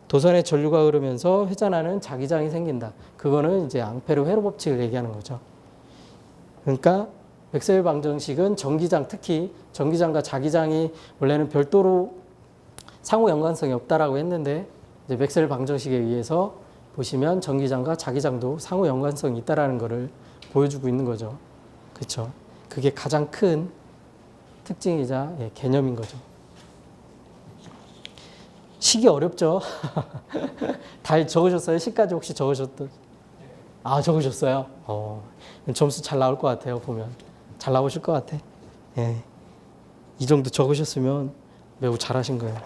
도선의 전류가 흐르면서 회전하는 자기장이 생긴다. 그거는 이제 앙페르 회로 법칙을 얘기하는 거죠. 그러니까 맥스웰 방정식은 전기장, 특히 전기장과 자기장이 원래는 별도로 상호 연관성이 없다라고 했는데 이제 맥스웰 방정식에 의해서 보시면 전기장과 자기장도 상호 연관성이 있다라는 것을 보여주고 있는 거죠. 그렇죠? 그게 가장 큰 특징이자 개념인 거죠. 식이 어렵죠? 다 적으셨어요? 식까지 혹시 적으셨던? 적으셨어요? 점수 잘 나올 것 같아요, 보면. 잘 나오실 것 같아. 이 정도 적으셨으면 매우 잘하신 거예요.